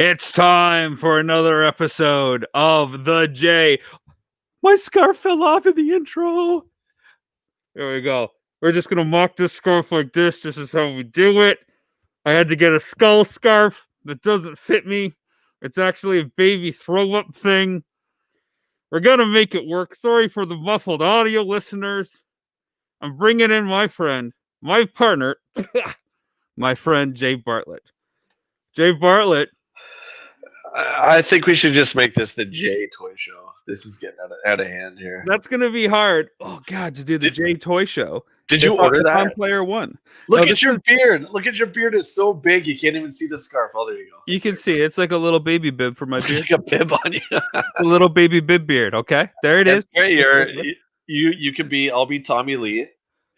It's time for another episode of The J. My scarf fell off in the intro. There we go. We're just going to mock this scarf like this. This is how we do it. I had to get a skull scarf that doesn't fit me. It's actually a baby throw-up thing. We're going to make it work. Sorry for the muffled audio, listeners. I'm bringing in my friend, my partner, my friend, Jay Bartlett. Jay Bartlett. I think we should just make this the J Toy Show. This is getting out of hand here. That's going to be hard. Oh, God, to do the J Toy Show. Did you order that? Player one. Look at your beard. Look at your beard. It's so big you can't even see the scarf. Oh, there you go. You can see it's like a little baby bib for my beard. It's like a bib on you. A little baby bib beard. Okay, there it is. Great. You could be. I'll be Tommy Lee,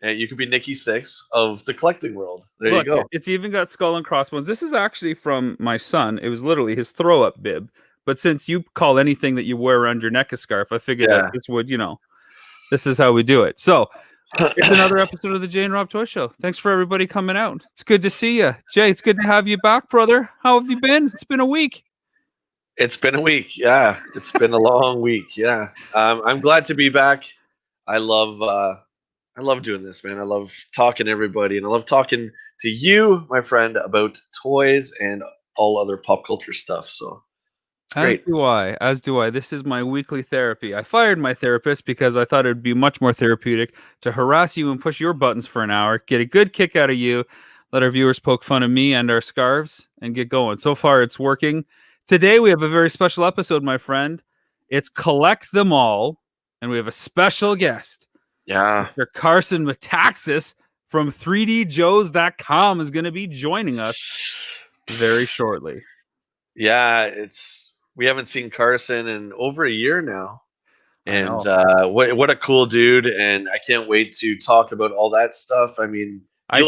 and you could be Nikki Six of the collecting world. There you go. It's even got skull and crossbones. This is actually from my son. It was literally his throw-up bib. But since you call anything that you wear around your neck a scarf, I figured that this would, this is how we do it. So. It's another episode of the Jay and Rob Toy Show. Thanks for everybody coming out. It's good to see you. Jay, it's good to have you back, brother. How have you been? It's been a week. It's been a week. Yeah. It's been a long week. Yeah. I'm glad to be back. I love doing this, man. I love talking to everybody, and I love talking to you, my friend, about toys and all other pop culture stuff. So it's great. As do I. This is my weekly therapy. I fired my therapist because I thought it'd be much more therapeutic to harass you and push your buttons for an hour, get a good kick out of you, let our viewers poke fun of me and our scarves, and get going. So far, it's working. Today, we have a very special episode, my friend. It's Collect Them All, and we have a special guest. Yeah. Mr. Carson Mataxis from 3djoes.com is going to be joining us very shortly. Yeah, we haven't seen Carson in over a year now, and what a cool dude! And I can't wait to talk about all that stuff. I mean, I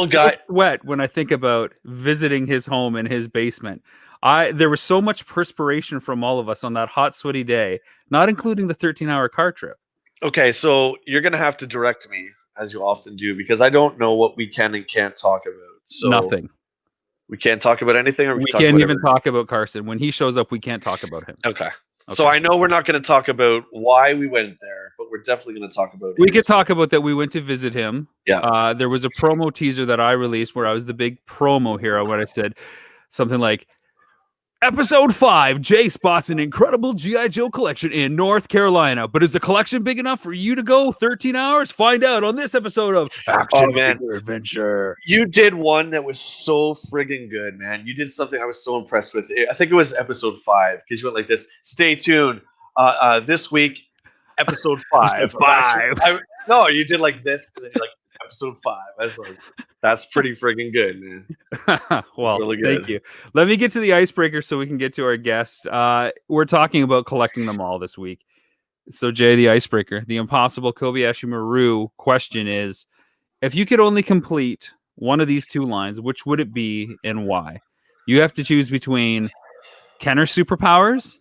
sweat when I think about visiting his home in his basement. There was so much perspiration from all of us on that hot, sweaty day, not including the 13-hour car trip. Okay, so you're gonna have to direct me, as you often do, because I don't know what we can and can't talk about. So nothing. We can't talk about anything, or we can't even talk about Carson. When he shows up, we can't talk about him. Okay. So I know we're not going to talk about why we went there, but we're definitely going to talk about. We could talk about that. We went to visit him. Yeah. There was a promo teaser that I released where I was the big promo hero when I said something like, Episode 5, Jay spots an incredible G.I. Joe collection in North Carolina. But is the collection big enough for you to go 13 hours? Find out on this episode of Action Figure Adventure. You did one that was so friggin' good, man. You did something I was so impressed with. I think it was episode 5, because you went like this. Stay tuned. This week, episode 5. No, you did like this, and then you're like, episode 5. I was like, that's pretty friggin' good, man. Well, really good. Thank you. Let me get to the icebreaker so we can get to our guest. We're talking about collecting them all this week. So, Jay, the icebreaker, the impossible Kobayashi Maru question is, if you could only complete one of these two lines, which would it be and why? You have to choose between Kenner Superpowers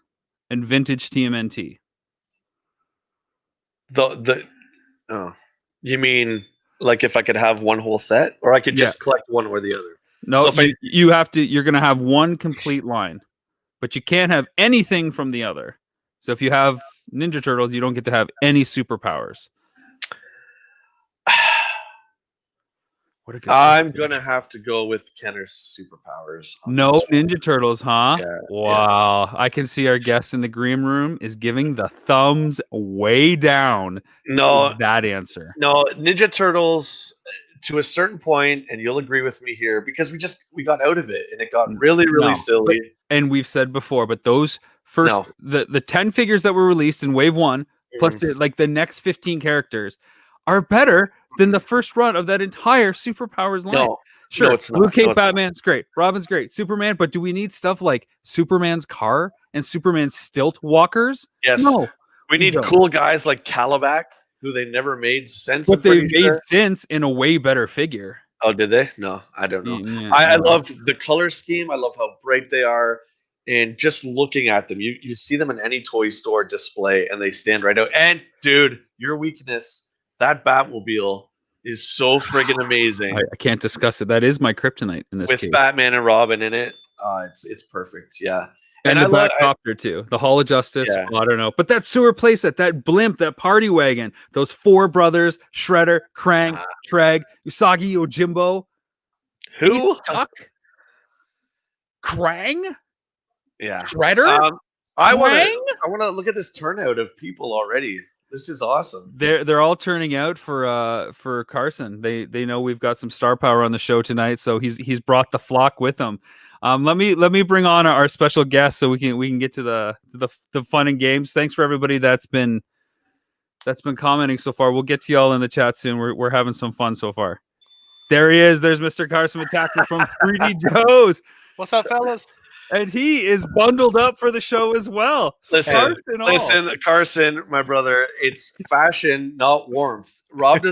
and Vintage TMNT. You mean like if I could have one whole set, or I could just collect one or the other? No, so you're going to have one complete line, but you can't have anything from the other. So if you have Ninja Turtles, you don't get to have any superpowers. I'm going to have to go with Kenner's superpowers. No Ninja Turtles, huh? Yeah, wow. Yeah. I can see our guest in the green room is giving the thumbs way down. No, that answer. No, Ninja Turtles to a certain point, and you'll agree with me here, because we got out of it and it got really, really silly. And we've said before, but those first the 10 figures that were released in Wave 1, plus the next 15 characters are better than the first run of that entire superpowers line. No, sure, it's not. Blue Cape Batman's great, Robin's great, Superman, but do we need stuff like Superman's car and Superman's stilt walkers? Yes. No. We need cool guys like Calabac, who they never made sense. But they made sense in a way better figure. Oh, did they? No, I don't know. Yeah, I love the color scheme. I love how bright they are. And just looking at them, you see them in any toy store display, and they stand right out. And, dude, your weakness, that Batmobile is so friggin' amazing. I can't discuss it. That is my kryptonite in this case. With Batman and Robin in it. It's perfect. Yeah. And And the back copter too. The Hall of Justice. Yeah. Well, I don't know. But that sewer playset, that blimp, that party wagon, those four brothers, Shredder, Krang, Treg, Usagi Yojimbo, who? Ace Tuck, Krang, Yeah. Shredder. I want to look at this turnout of people already. This is awesome. They're all turning out for Carson. They know we've got some star power on the show tonight, so he's brought the flock with him. Let me bring on our special guest so we can get to the fun and games. Thanks for everybody that's been commenting so far. We'll get to y'all in the chat soon. We're having some fun so far. There he is. There's Mr. Carson Mataxis from 3D Joe's. What's up, fellas? And he is bundled up for the show as well. Listen, Carson, my brother, it's fashion, not warmth. Rob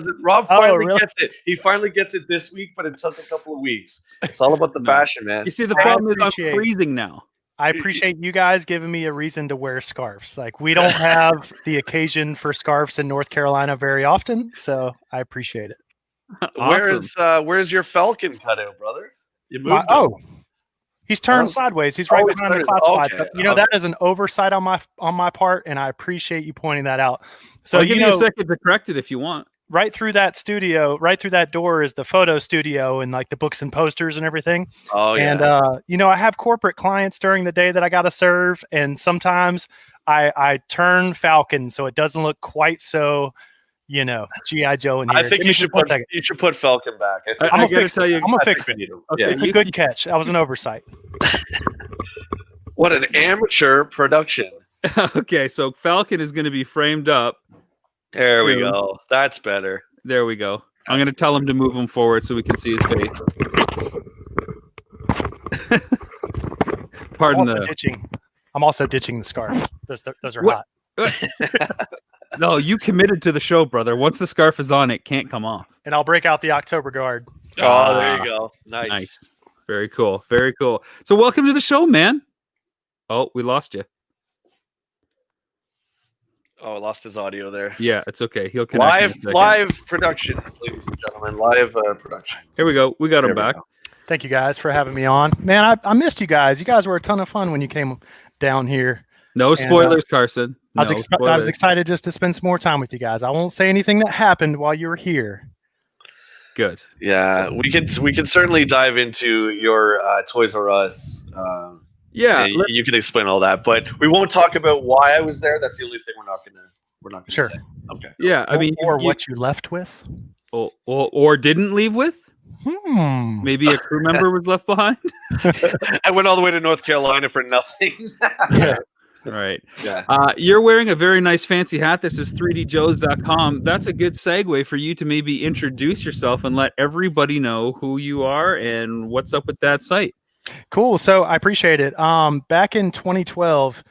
finally gets it. He finally gets it this week, but it took a couple of weeks. It's all about the fashion, man. You see, the problem is I'm freezing now. I appreciate you guys giving me a reason to wear scarves. Like, we don't have the occasion for scarves in North Carolina very often, so I appreciate it. Awesome. Where's your Falcon cutout, brother? You moved him. He's turned sideways. He's right behind the classified. Okay. But, that is an oversight on my part, and I appreciate you pointing that out. So I'll give you a second to correct it if you want. Right through that studio, right through that door is the photo studio and like the books and posters and everything. Oh yeah. And I have corporate clients during the day that I got to serve, and sometimes I turn Falcon so it doesn't look quite so. G.I. Joe in here. I think you should put Falcon back. I'm going to tell you. I'm going to fix it. Okay, it's a good catch. That was an oversight. What an amateur production. Okay, so Falcon is going to be framed up. There we go. That's better. There we go. I'm going to tell him to move him forward so we can see his face. Pardon the ditching. I'm also ditching the scarves. Those are hot. No, you committed to the show, brother. Once the scarf is on, it can't come off. And I'll break out the October Guard. Oh, there you go. Nice. Very cool. Very cool. So welcome to the show, man. Oh, we lost you. Oh, I lost his audio there. Yeah, it's okay. He'll connect. Live productions, ladies and gentlemen. Live productions. Here we go. We got him back. Thank you guys for having me on. Man, I missed you guys. You guys were a ton of fun when you came down here. No spoilers, Carson. I was excited just to spend some more time with you guys. I won't say anything that happened while you were here. Good. Yeah, we can certainly dive into your Toys R Us. You can explain all that, but we won't talk about why I was there. That's the only thing we're not gonna say. Okay. Yeah, I mean, what you left with, or didn't leave with. Maybe a crew member was left behind. I went all the way to North Carolina for nothing. Yeah. Right. Yeah. You're wearing a very nice fancy hat. This is 3djoes.com. That's a good segue for you to maybe introduce yourself and let everybody know who you are and what's up with that site. Cool. So I appreciate it. Back in 2012,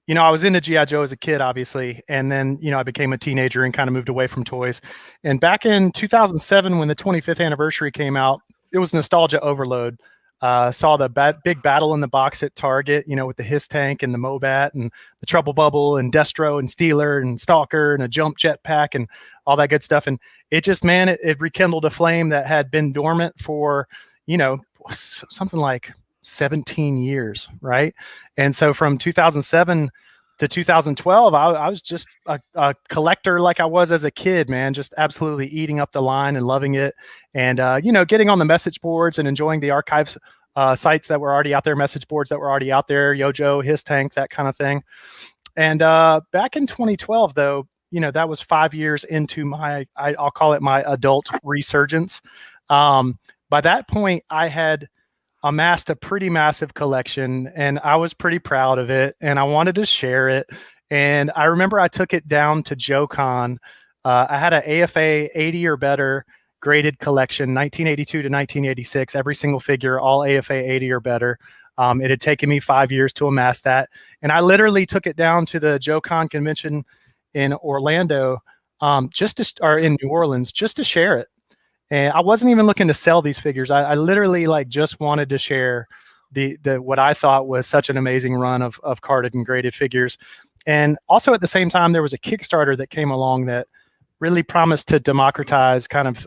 I was into G.I. Joe as a kid, obviously. And then, I became a teenager and kind of moved away from toys. And back in 2007, when the 25th anniversary came out, it was nostalgia overload. Saw the big battle in the box at Target, with the Hiss tank and the Mobat and the Trouble Bubble and Destro and Steeler and Stalker and a jump jetpack and all that good stuff. And it just, man, it rekindled a flame that had been dormant for, something like 17 years. Right. And so from 2007 to 2012, I was just a collector like I was as a kid, man, just absolutely eating up the line and loving it. And, getting on the message boards and enjoying the archives sites that were already out there, message boards that were already out there, Yojo, Hiss Tank, that kind of thing. And back in 2012, though, that was 5 years into I'll call it my adult resurgence. By that point, I had amassed a pretty massive collection and I was pretty proud of it and I wanted to share it. And I remember I took it down to JoeCon. I had an AFA 80 or better graded collection, 1982 to 1986, every single figure, all AFA 80 or better. It had taken me 5 years to amass that. And I literally took it down to the JoeCon convention in Orlando, or in New Orleans, just to share it. And I wasn't even looking to sell these figures. I literally just wanted to share the what I thought was such an amazing run of carded and graded figures. And also at the same time, there was a Kickstarter that came along that really promised to democratize kind of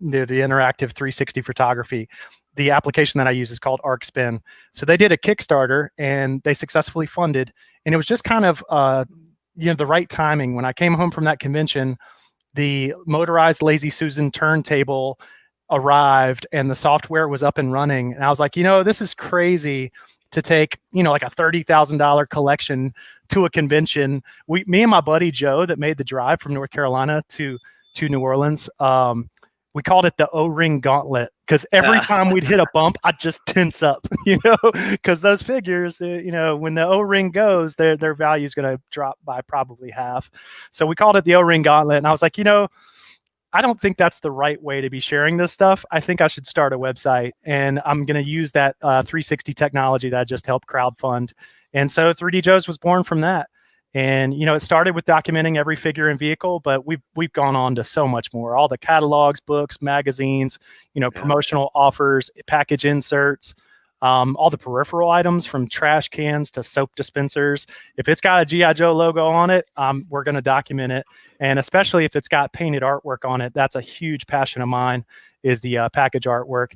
the interactive 360 photography. The application that I use is called ArcSpin. So they did a Kickstarter and they successfully funded, and it was just kind of the right timing. When I came home from that convention, the motorized Lazy Susan turntable arrived and the software was up and running. And I was like, this is crazy to take, like a $30,000 collection to a convention. Me and my buddy Joe that made the drive from North Carolina to New Orleans, we called it the O-ring gauntlet, because every time we'd hit a bump, I'd just tense up, because those figures, when the O-ring goes, their value is going to drop by probably half. So we called it the O-ring gauntlet. And I was like, I don't think that's the right way to be sharing this stuff. I think I should start a website, and I'm going to use that 360 technology that I just helped crowdfund. And so 3D Joe's was born from that. And, it started with documenting every figure and vehicle, but we've gone on to so much more. All the catalogs, books, magazines, promotional offers, package inserts, all the peripheral items from trash cans to soap dispensers. If it's got a G.I. Joe logo on it, we're going to document it. And especially if it's got painted artwork on it, that's a huge passion of mine, is the package artwork.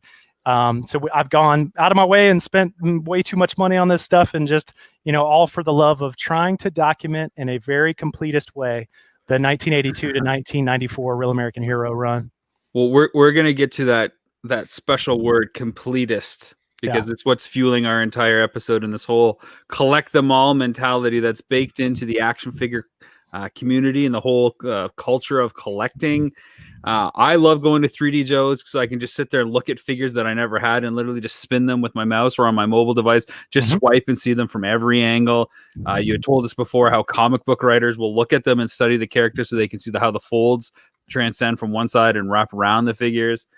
So I've gone out of my way and spent way too much money on this stuff, and just, all for the love of trying to document in a very completist way the 1982 to 1994 Real American Hero run. Well, we're going to get to that special word, completist, because it's what's fueling our entire episode, and this whole collect them all mentality that's baked into the action figure community and the whole culture of collecting. I love going to 3D Joe's because I can just sit there and look at figures that I never had and literally just spin them with my mouse or on my mobile device, just swipe and see them from every angle. You had told us before how comic book writers will look at them and study the characters so they can see how the folds transcend from one side and wrap around the figures.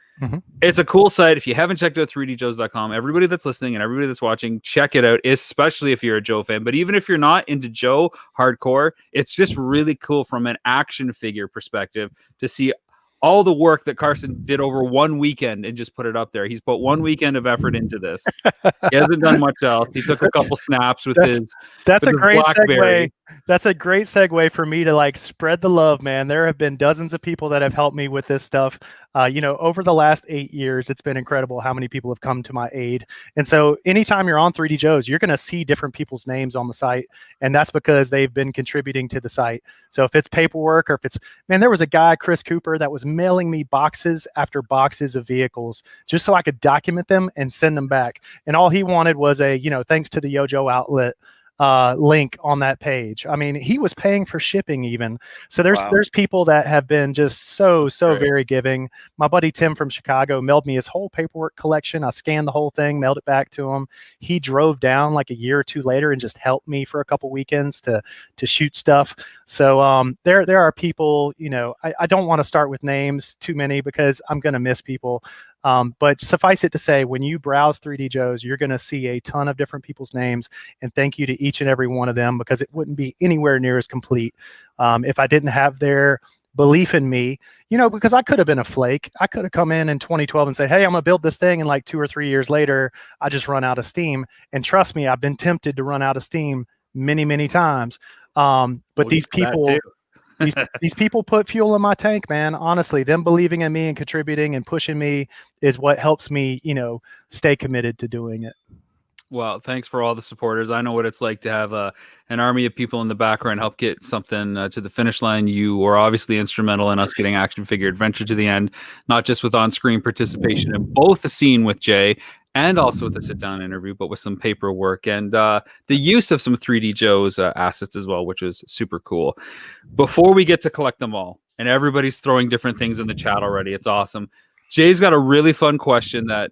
It's a cool site. If you haven't checked out 3djoes.com, everybody that's listening and everybody that's watching, check it out, especially if you're a Joe fan. But even if you're not into Joe hardcore, it's just really cool from an action figure perspective to see all the work that Carson did over one weekend and just put it up there. He's put one weekend of effort into this. He hasn't done much else. He took a couple snaps with his great BlackBerry. segue. That's a great segue for me to spread the love, man. There have been dozens of people that have helped me with this stuff. Over the last 8 years, it's been incredible how many people have come to my aid. And so anytime you're on 3D Joe's, you're going to see different people's names on the site. And that's because they've been contributing to the site. So if it's paperwork, or if it's, there was a guy, Chris Cooper, that was mailing me boxes after boxes of vehicles just so I could document them and send them back. And all he wanted was a, thanks to the Yojo outlet link on that page. He was paying for shipping even. So there's people that have been just so very giving. My buddy Tim from Chicago mailed me his whole paperwork collection. I scanned the whole thing, mailed it back to him. He drove down like a year or two later and just helped me for a couple weekends to shoot stuff. So there are people, I don't want to start with names too many because I'm going to miss people. But suffice it to say, when you browse 3D Joe's, you're going to see a ton of different people's names, and thank you to each and every one of them, because it wouldn't be anywhere near as complete if I didn't have their belief in me, because I could have been a flake. I could have come in 2012 and say, hey, I'm going to build this thing. And 2 or 3 years later, I just run out of steam. And trust me, I've been tempted to run out of steam many, many times. But these people... these people put fuel in my tank, man. Honestly, them believing in me and contributing and pushing me is what helps me, stay committed to doing it. Well, thanks for all the supporters. I know what it's like to have an army of people in the background help get something to the finish line. You were obviously instrumental in us getting Action Figure Adventure to the end, not just with on-screen participation in both the scene with Jay and also with the sit-down interview, but with some paperwork and the use of some 3D Joe's assets as well, which is super cool. Before we get to collect them all, and everybody's throwing different things in the chat already, it's awesome. Jay's got a really fun question that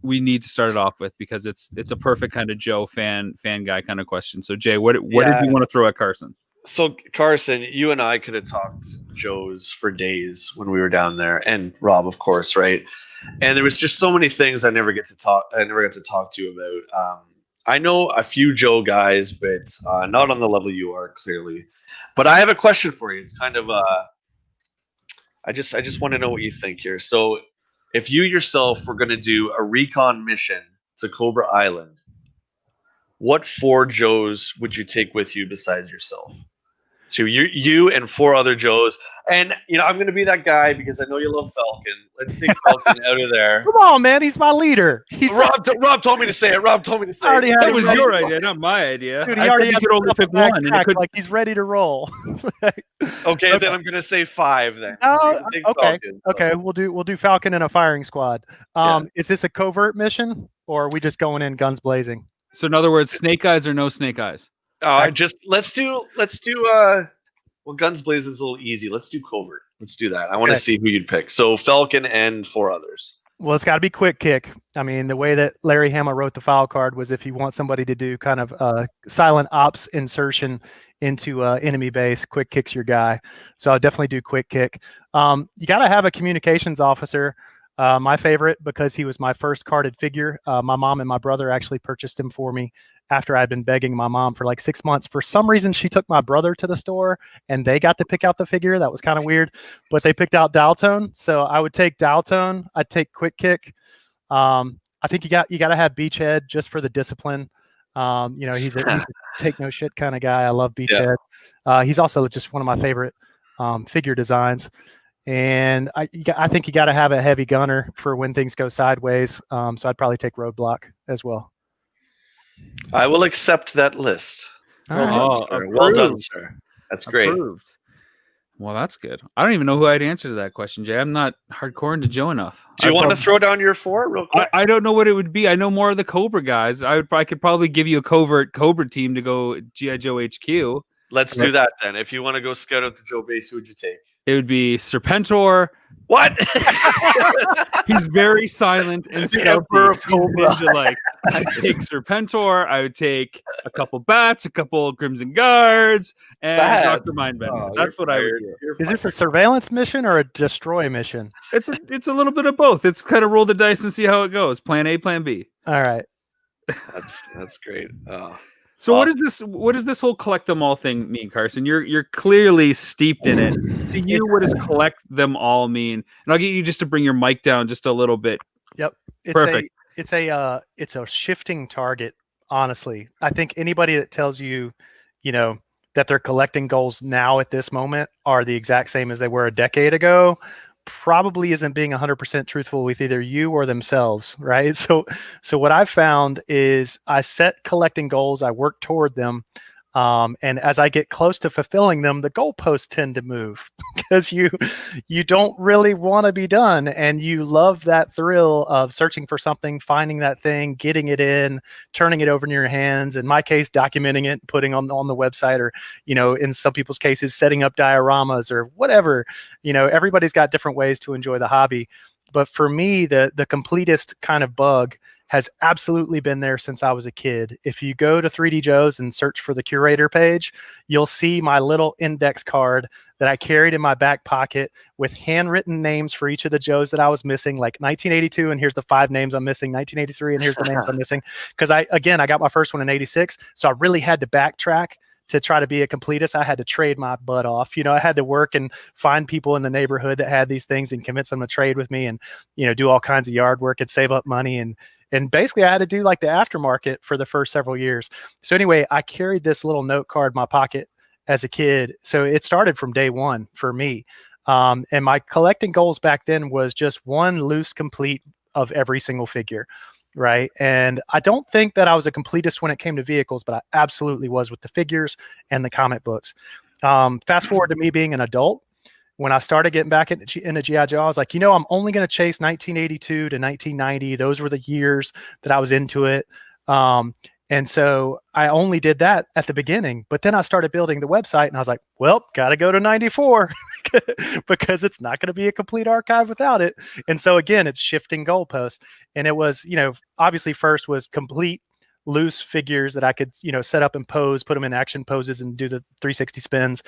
we need to start it off with because it's a perfect kind of Joe fan guy kind of question. So Jay, what did you want to throw at Carson? So Carson, you and I could have talked Joe's for days when we were down there, and Rob, of course, right? And there was just so many things I never got to talk to you about. I know a few Joe guys, but not on the level you are, clearly. But I have a question for you. It's kind of I just want to know what you think here. So if you yourself were going to do a recon mission to Cobra Island, what 4 Joes would you take with you besides yourself? So you and 4 other Joes. And, I'm going to be that guy because I know you love Falcon. Let's take Falcon out of there. Come on, man. He's my leader. Rob told me to say it. I already had That him was ready. your idea, not my idea. Dude, I he said already you had could the only stuff pick in the one, and it backpack, could. like he's ready to roll. Okay, then I'm going to say 5 then. Oh, So you can take okay. Falcon, so. Okay, we'll do Falcon and a firing squad. Is this a covert mission, or are we just going in guns blazing? So in other words, snake eyes or no snake eyes? Let's do well, Guns Blazing is a little easy. Let's do covert. Let's do that. I want to see who you'd pick. So Falcon and 4 others. Well, it's got to be quick kick. I mean, the way that Larry Hama wrote the file card was if you want somebody to do kind of silent ops insertion into enemy base, quick kick's your guy. So I'll definitely do quick kick. You got to have a communications officer. My favorite, because he was my first carded figure. My mom and my brother actually purchased him for me after I'd been begging my mom for like 6 months. For some reason, she took my brother to the store and they got to pick out the figure. That was kind of weird, but they picked out Dial Tone. So I would take Dial Tone. I'd take Quick Kick. I think you got to have Beachhead just for the discipline. He's a take no shit kind of guy. I love Beachhead. He's also just one of my favorite figure designs. And I think you got to have a heavy gunner for when things go sideways. So I'd probably take Roadblock as well. I will accept that list. Well done, sir. That's great. Approved. Well, that's good. I don't even know who I'd answer to that question, Jay. I'm not hardcore into Joe enough. Do you want to throw down your 4 real quick? I don't know what it would be. I know more of the Cobra guys. I could probably give you a covert Cobra team to go G.I. Joe HQ. Let's do that then. If you want to go scout out the Joe base, who would you take? It would be Serpentor. What? He's very silent and stealthy. Ninja-like. I'd take Serpentor. I would take a couple bats, a couple Crimson Guards, and Dr. Mindbender. That's what I would do. Is this a surveillance mission or a destroy mission? It's a little bit of both. It's kind of roll the dice and see how it goes. Plan A, plan B. All right. That's great. So awesome. What does this whole collect them all thing mean, Carson? You're clearly steeped in it. To you, what does collect them all mean? And I'll get you just to bring your mic down just a little bit. Yep. Perfect. It's a shifting target, honestly. I think anybody that tells you, that their collecting goals now at this moment are the exact same as they were a decade ago probably isn't being 100% truthful with either you or themselves, right? So what I've found is I set collecting goals, I work toward them, and as I get close to fulfilling them, the goalposts tend to move because you don't really want to be done, and you love that thrill of searching for something, finding that thing, getting it in, turning it over in your hands. In my case, documenting it, putting on the website, or in some people's cases, setting up dioramas or whatever. Everybody's got different ways to enjoy the hobby, but for me, the completest kind of bug has absolutely been there since I was a kid. If you go to 3D Joe's and search for the curator page, you'll see my little index card that I carried in my back pocket with handwritten names for each of the Joes that I was missing, like 1982, and here's the 5 names I'm missing, 1983, and here's the names I'm missing. Because I got my first one in 86, so I really had to backtrack to try to be a completist. I had to trade my butt off. I had to work and find people in the neighborhood that had these things and convince them to trade with me, and do all kinds of yard work and save up money, and basically I had to do like the aftermarket for the first several years. So anyway, I carried this little note card in my pocket as a kid. So it started from day one for me. And my collecting goals back then was just one loose complete of every single figure. Right. And I don't think that I was a completist when it came to vehicles, but I absolutely was with the figures and the comic books. Fast forward to me being an adult. When I started getting back into G.I. Joe, I was like, I'm only going to chase 1982 to 1990. Those were the years that I was into it. And so I only did that at the beginning. But then I started building the website and I was like, well, got to go to 94 because it's not going to be a complete archive without it. And so, again, it's shifting goalposts. And it was, obviously first was complete loose figures that I could, set up and pose, put them in action poses and do the 360 spins.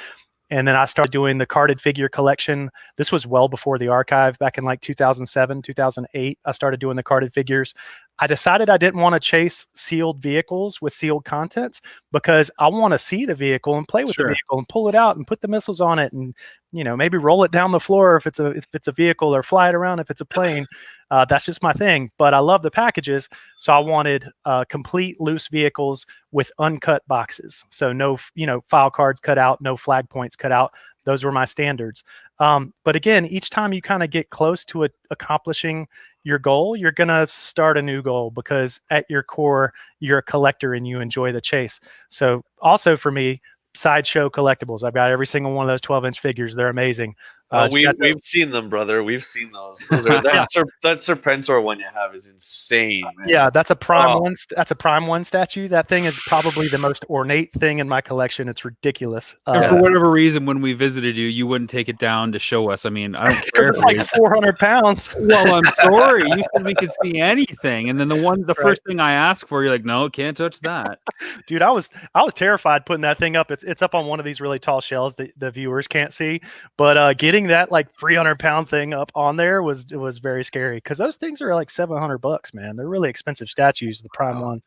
And then I started doing the carded figure collection. This was well before the archive, back in like 2007, 2008. I started doing the carded figures. I decided I didn't want to chase sealed vehicles with sealed contents because I want to see the vehicle and play with the vehicle and pull it out and put the missiles on it and, maybe roll it down the floor if it's a vehicle or fly it around if it's a plane. That's just my thing. But I love the packages, so I wanted complete loose vehicles with uncut boxes. So no, file cards cut out, no flag points cut out. Those were my standards. But again, each time you kind of get close to accomplishing your goal, you're going to start a new goal because at your core, you're a collector and you enjoy the chase. So also for me, Sideshow Collectibles. I've got every single one of those 12-inch figures. They're amazing. We've seen them, brother. We've seen those. Those are that Serpentor one you have is insane, man. Yeah, that's a prime one. That's a prime one statue. That thing is probably the most ornate thing in my collection. It's ridiculous. And for whatever reason, when we visited you, you wouldn't take it down to show us. I mean, I don't care. Because it's like 400 pounds. Well, I'm sorry. You said we could see anything, and then the first thing I asked for, you're like, no, can't touch that. Dude, I was terrified putting that thing up. It's up on one of these really tall shelves that the viewers can't see, but getting that like 300-pound thing up on there was very scary because those things are like $700, man. They're really expensive statues, the prime one.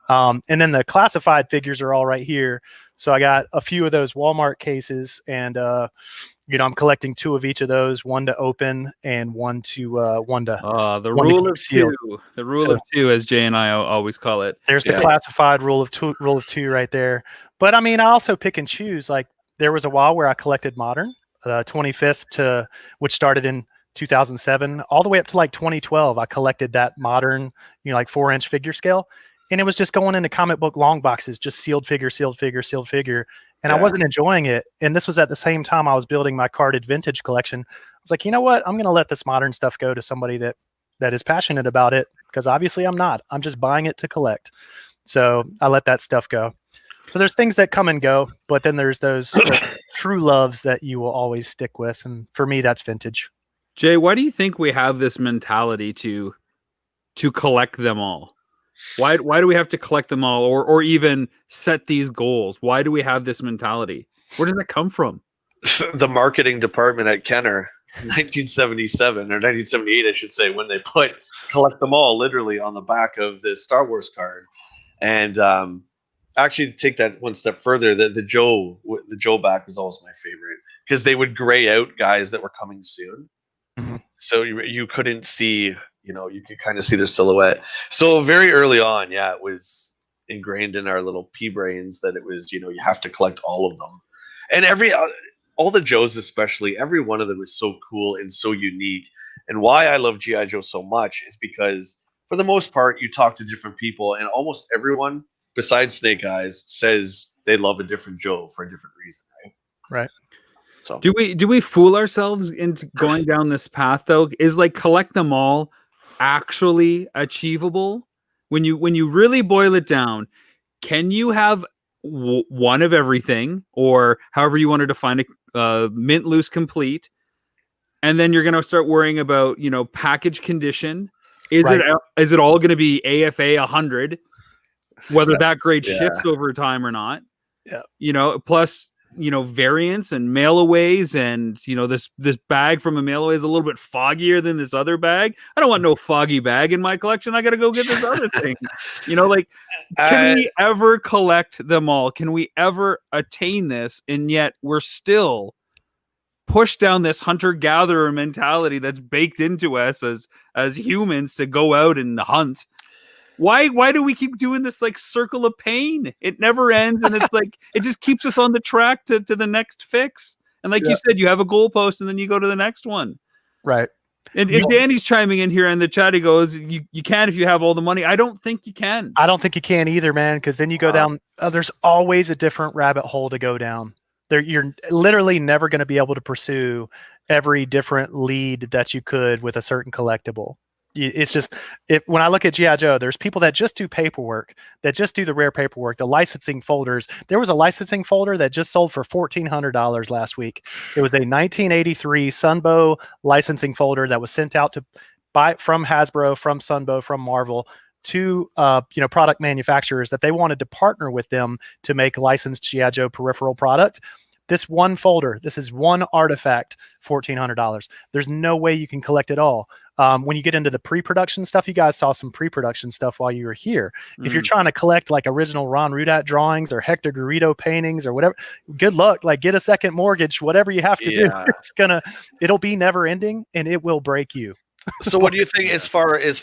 And then the classified figures are all right here. So I got a few of those Walmart cases, and I'm collecting 2 of each of those, one to open and one to the rule of two. The rule of two, as Jay and I always call it. There's the classified rule of two right there. But I mean, I also pick and choose. Like there was a while where I collected modern, 25th which started in 2007, all the way up to like 2012. I collected that modern, like 4-inch figure scale, and it was just going into comic book long boxes, just sealed figure, sealed figure, sealed figure. And I wasn't enjoying it. And this was at the same time I was building my carded vintage collection. I was like, you know what? I'm going to let this modern stuff go to somebody that is passionate about it, because obviously I'm not. I'm just buying it to collect. So I let that stuff go. So there's things that come and go, but then there's those true loves that you will always stick with. And for me, that's vintage. Jay, why do you think we have this mentality to collect them all? Why do we have to collect them all, or even set these goals? Why do we have this mentality? Where does that come from? The marketing department at Kenner, 1977 or 1978, I should say, when they put collect them all literally on the back of the Star Wars card. And actually, to take that one step further, the Joe back was always my favorite, because they would gray out guys that were coming soon. Mm-hmm. So you couldn't see, you could kind of see their silhouette. So very early on, it was ingrained in our little pea brains that it was, you have to collect all of them. And all the Joes, especially, every one of them is so cool and so unique. And why I love G.I. Joe so much is because, for the most part, you talk to different people, and almost everyone, besides Snake Eyes, says they love a different Joe for a different reason, right? Right. So do we fool ourselves into going down this path, though? Is like collect them all actually achievable? When you really boil it down, can you have one of everything, or however you want to define it, mint loose complete, and then you're going to start worrying about package condition? Is it all going to be AFA 100, whether that grade shifts over time or not? Plus variants and mailaways, and this bag from a mailaway is a little bit foggier than this other bag. I don't want no foggy bag in my collection. I got to go get this other thing. Can we ever collect them all? Can we ever attain this? And yet we're still pushed down this hunter-gatherer mentality that's baked into us as humans to go out and hunt. Why do we keep doing this like circle of pain? It never ends, and it's like it just keeps us on the track to the next fix. And like you said, you have a goalpost, and then you go to the next one. Right. And Danny's chiming in here in the chat. He goes, "You can if you have all the money." I don't think you can. I don't think you can either, man. Because then you go down. There's always a different rabbit hole to go down. You're literally never going to be able to pursue every different lead that you could with a certain collectible. It's just when I look at G.I. Joe, there's people that just do paperwork, that just do the rare paperwork, the licensing folders. There was a licensing folder that just sold for $1,400 last week. It was a 1983 Sunbow licensing folder that was sent out from Hasbro, from Sunbow, from Marvel to product manufacturers that they wanted to partner with them to make licensed G.I. Joe peripheral product. This one folder, this is one artifact, $1,400. There's no way you can collect it all. When you get into the pre-production stuff, you guys saw some pre-production stuff while you were here. If you're trying to collect like original Ron Rudat drawings or Hector Garrido paintings or whatever, good luck. Like get a second mortgage, whatever you have to do. It'll be never ending and it will break you. So what do you think as far as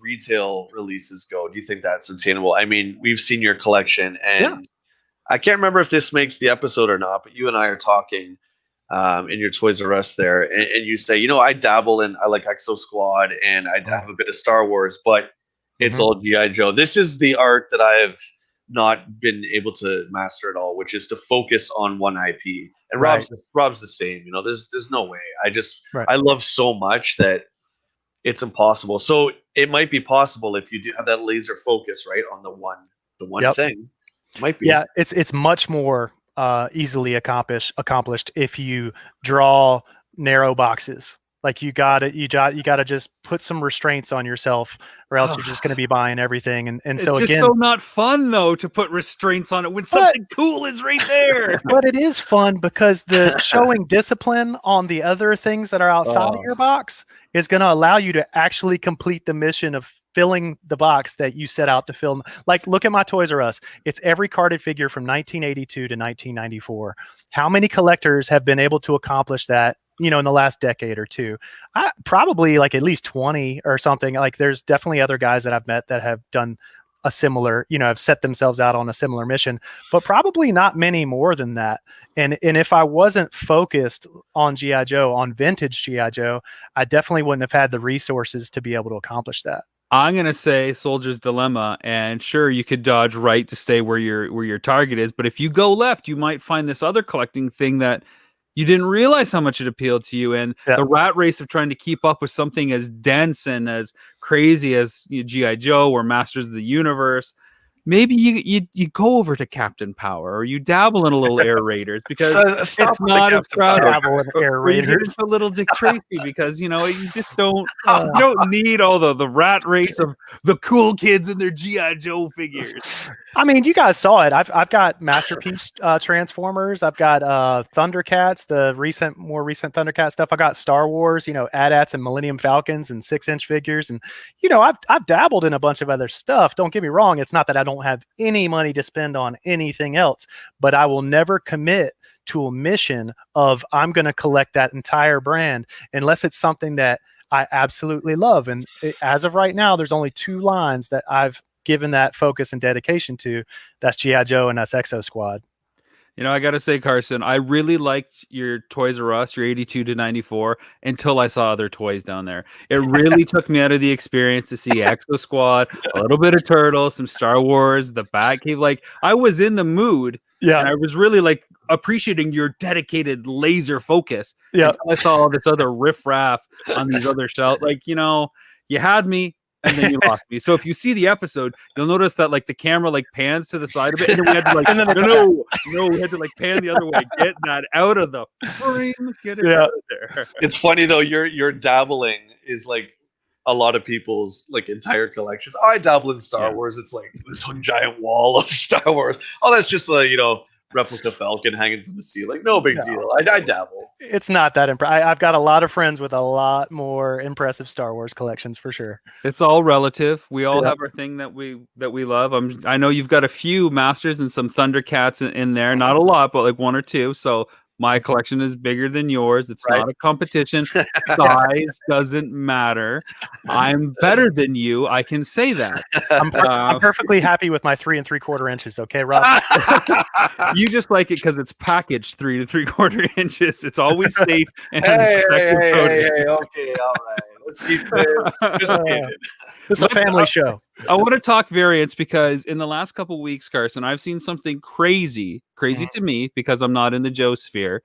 retail releases go? Do you think that's obtainable? I mean, we've seen your collection, and I can't remember if this makes the episode or not, but you and I are talking in your Toys R Us there, and you say, I like Exo Squad, and I have a bit of Star Wars, but it's all G.I. Joe. This is the art that I have not been able to master at all, which is to focus on one IP. And Rob's the same. There's no way. I love so much that it's impossible. So it might be possible if you do have that laser focus right on the one thing. Might be. Yeah, it's much more easily accomplished if you draw narrow boxes. Like you gotta just put some restraints on yourself, or else you're just gonna be buying everything. And so it's just so not fun though to put restraints on it when something cool is right there. But it is fun because the showing discipline on the other things that are outside of your box is gonna allow you to actually complete the mission of filling the box that you set out to fill. Like, look at my Toys R Us. It's every carded figure from 1982 to 1994. How many collectors have been able to accomplish that, in the last decade or two? Probably like at least 20 or something. Like there's definitely other guys that I've met that have done a similar, have set themselves out on a similar mission, but probably not many more than that. And if I wasn't focused on G.I. Joe, on vintage G.I. Joe, I definitely wouldn't have had the resources to be able to accomplish that. I'm gonna say Soldier's Dilemma, and sure, you could dodge right to stay where your target is, but if you go left, you might find this other collecting thing that you didn't realize how much it appealed to you. And the rat race of trying to keep up with something as dense and as crazy as G.I. Joe or Masters of the Universe, maybe you go over to Captain Power, or you dabble in a little Air Raiders, because it's not as crowded. Or you get into a little Dick Tracy, because you just don't need all the rat race of the cool kids and their G.I. Joe figures. I mean, you guys saw it. I've got Masterpiece Transformers. I've got Thundercats, the more recent Thundercat stuff. I got Star Wars, AT-ATs and Millennium Falcons and 6-inch figures, and I've dabbled in a bunch of other stuff. Don't get me wrong. It's not that I don't have any money to spend on anything else, but I will never commit to a mission of I'm going to collect that entire brand unless it's something that I absolutely love. And as of right now, there's only 2 lines that I've given that focus and dedication to. That's G.I. Joe and that's Exo Squad. I got to say, Carson, I really liked your Toys R Us, your 82 to 94, until I saw other toys down there. It really took me out of the experience to see Exo Squad, a little bit of Turtles, some Star Wars, the Batcave. Like, I was in the mood. Yeah. And I was really appreciating your dedicated laser focus. Yeah. Until I saw all this other riffraff on these other shelves. You had me, and then you lost me. So if you see the episode, you'll notice that the camera pans to the side of it, and then we had to we had to pan the other way, get that out of the frame, get it out of there. It's funny though, your dabbling is a lot of people's entire collections. I dabble in Star Wars. It's this giant wall of Star Wars. Oh, that's just replica Falcon hanging from the ceiling. No big deal. I dabble. It's not that impressive. I've got a lot of friends with a lot more impressive Star Wars collections for sure. It's all relative. We all have our thing that we love. I know you've got a few Masters and some Thundercats in there. Not a lot, but 1 or 2. So my collection is bigger than yours. It's not a competition. Size doesn't matter. I'm better than you. I can say that. I'm perfectly happy with my 3 3/4 inches. Okay, Rob. You just like it because it's packaged 3 3/4 inches. It's always safe. And hey, okay, all right. Let's keep this. This is a family show. I want to talk variants because in the last couple of weeks, Carson, I've seen something crazy to me, because I'm not in the Joe sphere,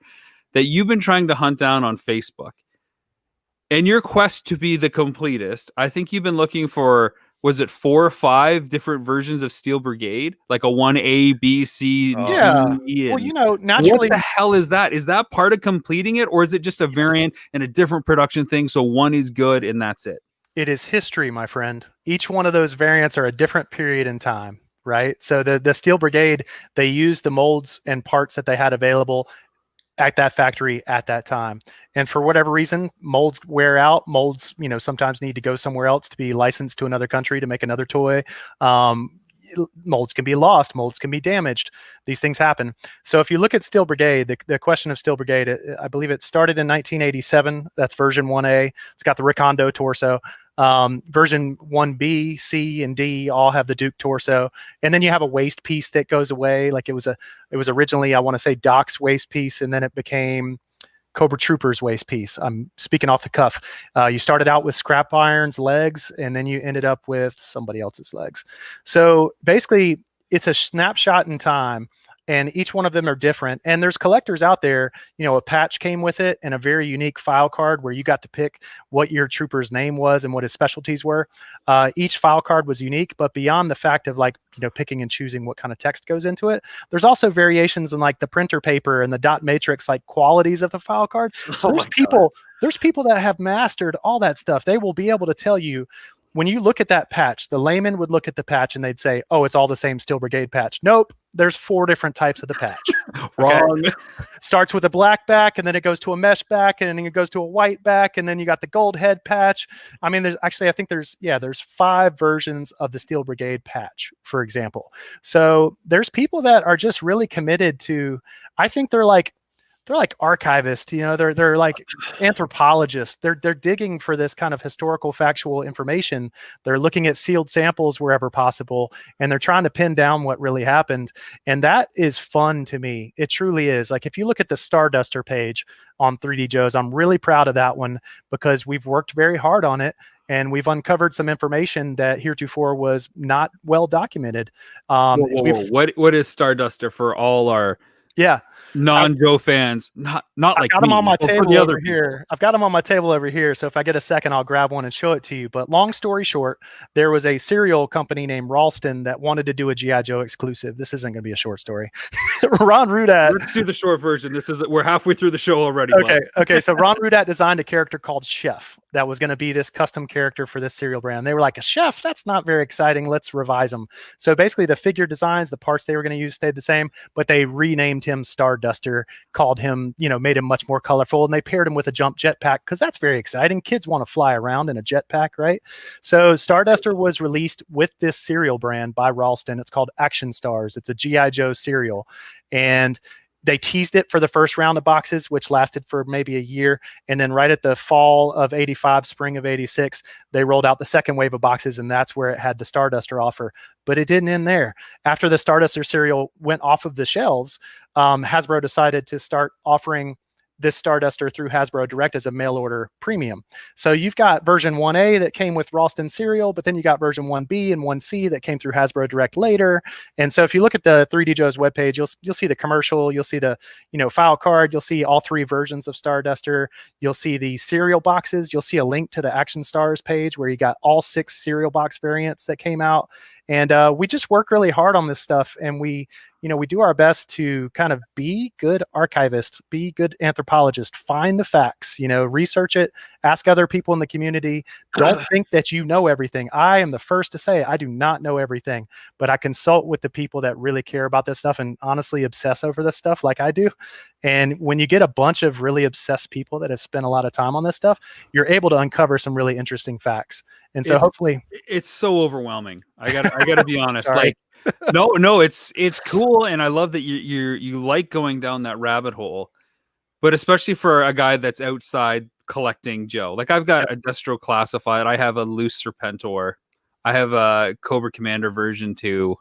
that you've been trying to hunt down on Facebook. In your quest to be the completist, I think you've been looking for, was it 4 or 5 different versions of Steel Brigade? Like a 1A, B, C, D. Well, naturally. What the hell is that? Is that part of completing it, or is it just a variant and a different production thing, so one is good and that's it? It is history, my friend. Each one of those variants are a different period in time, right? So the Steel Brigade, they used the molds and parts that they had available at that factory at that time. And for whatever reason, molds wear out. Molds, sometimes need to go somewhere else to be licensed to another country to make another toy. Molds can be lost. Molds can be damaged. These things happen. So if you look at Steel Brigade, the question of Steel Brigade, I believe it started in 1987. That's version 1A. It's got the Recondo torso. Version 1B, C, and D all have the Duke torso, and then you have a waist piece that goes away. Like it was originally, I want to say, Doc's waist piece, and then it became Cobra Trooper's waist piece. I'm speaking off the cuff. You started out with Scrap Iron's legs, and then you ended up with somebody else's legs. So basically, it's a snapshot in time. And each one of them are different. And there's collectors out there, a patch came with it and a very unique file card where you got to pick what your trooper's name was and what his specialties were. Each file card was unique, but beyond the fact of picking and choosing what kind of text goes into it, there's also variations in the printer paper and the dot matrix qualities of the file card. So there's people that have mastered all that stuff. They will be able to tell you, when you look at that patch, the layman would look at the patch and they'd say, oh, it's all the same Steel Brigade patch. Nope. There's 4 different types of the patch. Wrong. Starts with a black back, and then it goes to a mesh back, and then it goes to a white back, and then you got the gold head patch. I mean, there's 5 versions of the Steel Brigade patch, for example. So there's people that are just really committed to, I think they're like archivists, they're like anthropologists. They're digging for this kind of historical factual information. They're looking at sealed samples wherever possible, and they're trying to pin down what really happened. And that is fun to me. It truly is. If you look at the Starduster page on 3D Joe's, I'm really proud of that one because we've worked very hard on it. And we've uncovered some information that heretofore was not well documented. What is Starduster for all our non-Joe fans? Not like I've got them on my table over here. I've got them on my table over here. So if I get a second, I'll grab one and show it to you. But long story short, there was a cereal company named Ralston that wanted to do a G.I. Joe exclusive. This isn't going to be a short story. Ron Rudat. Let's do the short version. We're halfway through the show already. Okay. So Ron Rudat designed a character called Chef that was going to be this custom character for this cereal brand. They were like, a chef? That's not very exciting. Let's revise them. So basically the figure designs, the parts they were going to use stayed the same, but they renamed him Starduster, called him, made him much more colorful, and they paired him with a jump jetpack because that's very exciting. Kids want to fly around in a jetpack, right? So Starduster was released with this cereal brand by Ralston. It's called Action Stars. It's a G.I. Joe cereal. And they teased it for the first round of boxes, which lasted for maybe a year. And then right at the fall of 85, spring of 86, they rolled out the second wave of boxes, and that's where it had the Starduster offer. But it didn't end there. After the Starduster cereal went off of the shelves, Hasbro decided to start offering this Starduster through Hasbro Direct as a mail order premium. So you've got version 1A that came with Ralston cereal, but then you got version 1B and 1C that came through Hasbro Direct later. And so if you look at the 3D Joe's webpage, you'll see the commercial, you'll see the file card, you'll see all 3 versions of Starduster, you'll see the cereal boxes, you'll see a link to the Action Stars page where you got all 6 cereal box variants that came out. And we just work really hard on this stuff, and we do our best to kind of be good archivists, be good anthropologists, find the facts, research it, ask other people in the community. Don't think that you know everything. I am the first to say I do not know everything, but I consult with the people that really care about this stuff and honestly obsess over this stuff like I do. And when you get a bunch of really obsessed people that have spent a lot of time on this stuff, you're able to uncover some really interesting facts. And so hopefully it's so overwhelming. I gotta be honest. No, it's cool. And I love that you like going down that rabbit hole, but especially for a guy that's outside collecting Joe. I've got a Destro Classified. I have a loose Serpentor. I have a Cobra Commander version 2.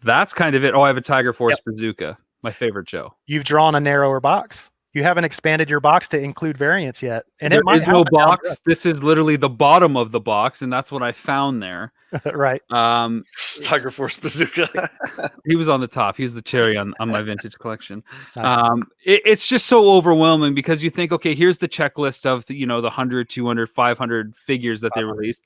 That's kind of it. Oh, I have a Tiger Force Bazooka. My favorite Joe. You've drawn a narrower box. You haven't expanded your box to include variants yet. And there is no box. This is literally the bottom of the box, and that's what I found there. Right. Tiger Force Bazooka. He was on the top. He's the cherry on my vintage collection. Nice. It's just so overwhelming because you think, okay, here's the checklist of the 100, 200, 500 figures that they released.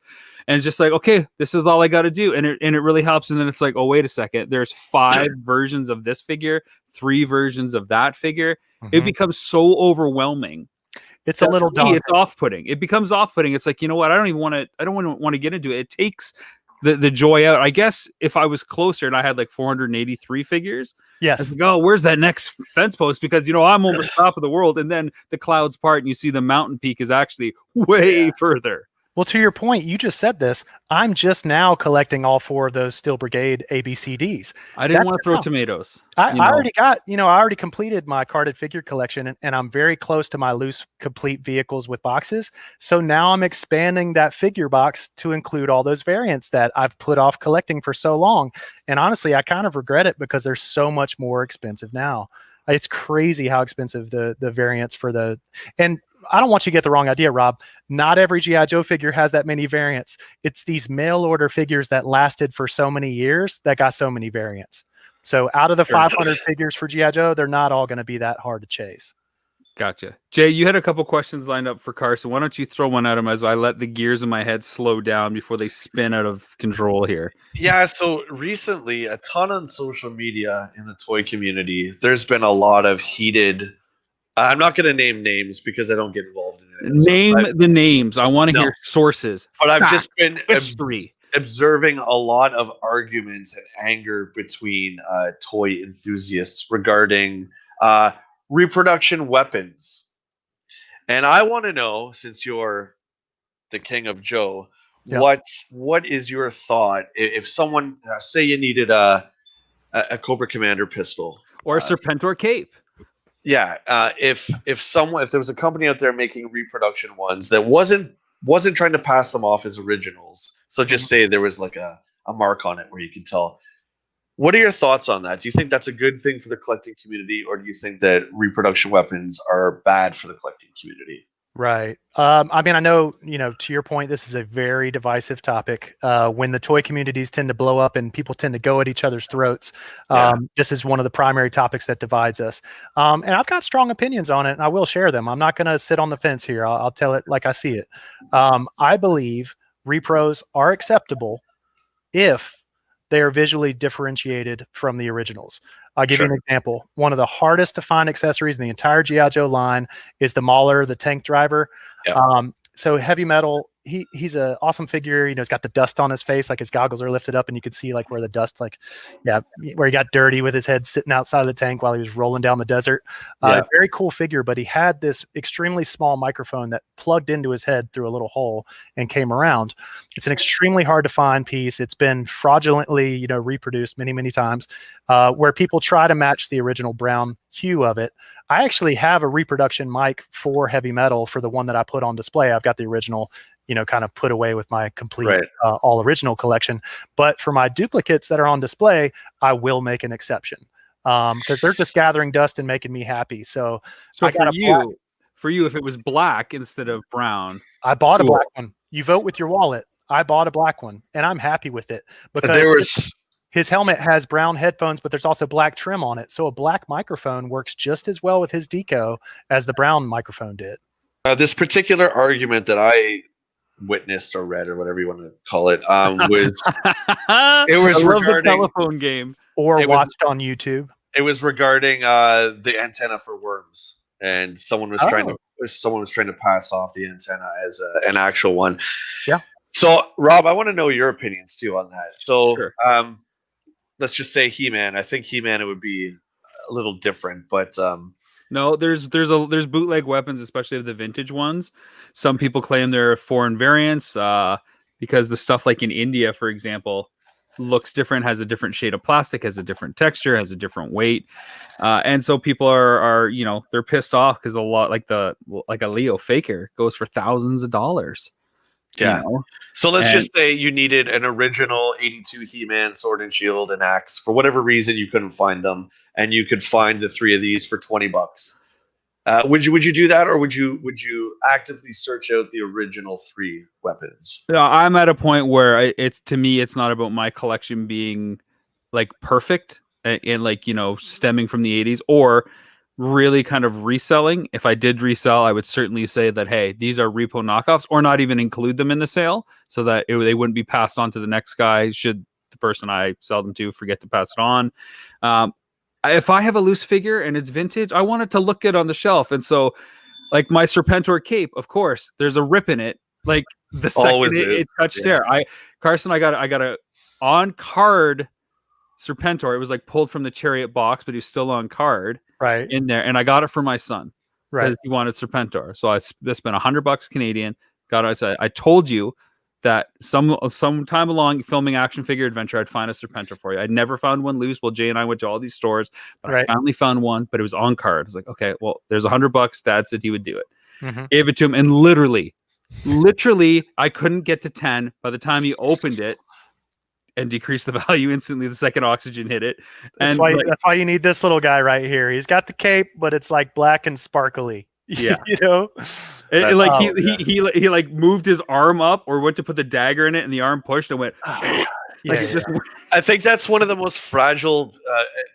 And it's just like, okay, this is all I got to do. And it really helps. And then it's like, oh, wait a second. There's 5 versions of this figure, 3 versions of that figure. Mm-hmm. It becomes so overwhelming. It's a little daunting. It's off-putting. It becomes off-putting. It's like, you know what? I don't want to get into it. It takes the joy out. I guess if I was closer and I had like 483 figures, I Yes. was like, oh, where's that next fence post? Because I'm almost top of the world, and then the clouds part, and you see the mountain peak is actually way further. Well, to your point, you just said this. I'm just now collecting all 4 of those Steel Brigade ABCDs. I didn't want to throw tomatoes. I already completed my carded figure collection, and I'm very close to my loose complete vehicles with boxes. So now I'm expanding that figure box to include all those variants that I've put off collecting for so long. And honestly, I kind of regret it because they're so much more expensive now. It's crazy how expensive the variants and I don't want you to get the wrong idea, Rob. Not every G.I. Joe figure has that many variants. It's these mail order figures that lasted for so many years that got so many variants. So out of the 500 figures for G.I. Joe, they're not all going to be that hard to chase. Gotcha. Jay, you had a couple questions lined up for Carson. Why don't you throw one at him as I let the gears in my head slow down before they spin out of control here? Yeah, so recently, a ton on social media in the toy community, there's been a lot of heated... I'm not going to name names because I don't get involved in it. Name the names. I want to hear sources. But I've just been history. Observing a lot of arguments and anger between toy enthusiasts regarding reproduction weapons. And I want to know, since you're the king of Joe, what is your thought if someone, say you needed a Cobra Commander pistol. Or a Serpentor cape. Yeah, if there was a company out there making reproduction ones that wasn't trying to pass them off as originals, so just say there was like a mark on it where you could tell. What are your thoughts on that? Do you think that's a good thing for the collecting community, or do you think that reproduction weapons are bad for the collecting community? Right. I mean, I know, to your point, this is a very divisive topic. When the toy communities tend to blow up and people tend to go at each other's throats, this is one of the primary topics that divides us. And I've got strong opinions on it, and I will share them. I'm not going to sit on the fence here. I'll tell it like I see it. I believe repros are acceptable if they are visually differentiated from the originals. I'll give you an example. One of the hardest to find accessories in the entire G.I. Joe line is the Mauler, the tank driver. Yeah. So Heavy Metal, he's an awesome figure. He's got the dust on his face, like his goggles are lifted up, and you can see like where the dust, where he got dirty with his head sitting outside of the tank while he was rolling down the desert. Very cool figure, but he had this extremely small microphone that plugged into his head through a little hole and came around. It's an extremely hard to find piece. It's been fraudulently, reproduced many, many times, where people try to match the original brown hue of it. I actually have a reproduction mic for Heavy Metal for the one that I put on display. I've got the original, kind of put away with my complete all original collection. But for my duplicates that are on display, I will make an exception because they're just gathering dust and making me happy. So for you, if it was black instead of brown, I bought a black one. You vote with your wallet. I bought a black one, and I'm happy with it because his helmet has brown headphones, but there's also black trim on it. So a black microphone works just as well with his deco as the brown microphone did. This particular argument that I witnessed or read or whatever you want to call it was regarding the telephone game or watched on YouTube. It was regarding the antenna for worms, and someone was trying to pass off the antenna as an actual one. Yeah. So Rob, I want to know your opinions too on that. So let's just say He-Man. I think He-Man it would be a little different, but no, there's bootleg weapons, especially of the vintage ones. Some people claim they're foreign variants because the stuff like in India, for example, looks different, has a different shade of plastic, has a different texture, has a different weight, and so people are they're pissed off because a lot like a Leo Faker goes for thousands of dollars. Yeah. So let's just say you needed an original 82 He-Man sword and shield and axe. For whatever reason, you couldn't find them, and you could find the 3 of these for $20. Would you do that, or would you actively search out the original 3 weapons? Yeah, I'm at a point where to me, it's not about my collection being like perfect and like stemming from the 80s or really kind of reselling. If I did resell, I would certainly say that, hey, these are repo knockoffs, or not even include them in the sale so that they wouldn't be passed on to the next guy should the person I sell them to forget to pass it on. If I have a loose figure and it's vintage, I want it to look good on the shelf. And so like my Serpentor cape, of course, there's a rip in it. Like the second it touched air. Carson, I got a on card Serpentor. It was like pulled from the Chariot box, but he was still on card Right. in there, and I got it for my son because Right. he wanted Serpentor. So I spent $100 Canadian. Got it. I told you that some time along filming action figure adventure, I'd find a Serpentor for you. I'd never found one loose. Well, Jay and I went to all these stores, but Right. I finally found one, but it was on card. I was like, okay, well, there's $100. Dad said he would do it. Mhm. Gave it to him, and literally, I couldn't get to 10 by the time he opened it and decreased the value instantly the second oxygen hit it. That's And why like, that's why you need this little guy right here. He's got the cape, but it's like black and sparkly. Yeah. You know? He like moved his arm up or went to put the dagger in it, and the arm pushed and went. I think that's one of the most fragile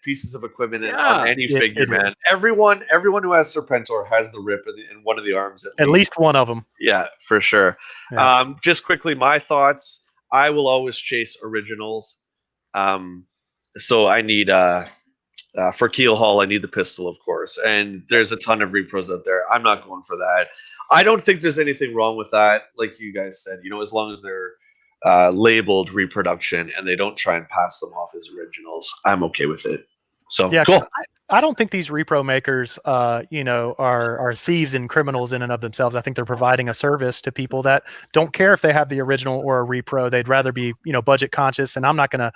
pieces of equipment on any figure, man. Everyone who has Serpentor has the rip in one of the arms. At least one of them. Yeah, for sure. Yeah. Just quickly, my thoughts. I will always chase originals. So I need for Keel Hall, I need the pistol, of course. And there's a ton of repros out there. I'm not going for that. I don't think there's anything wrong with that. Like you guys said, as long as they're labeled reproduction and they don't try and pass them off as originals, I'm okay with it. So yeah, cool. I don't think these repro makers, are thieves and criminals in and of themselves. I think they're providing a service to people that don't care if they have the original or a repro. They'd rather be, budget conscious, and I'm not gonna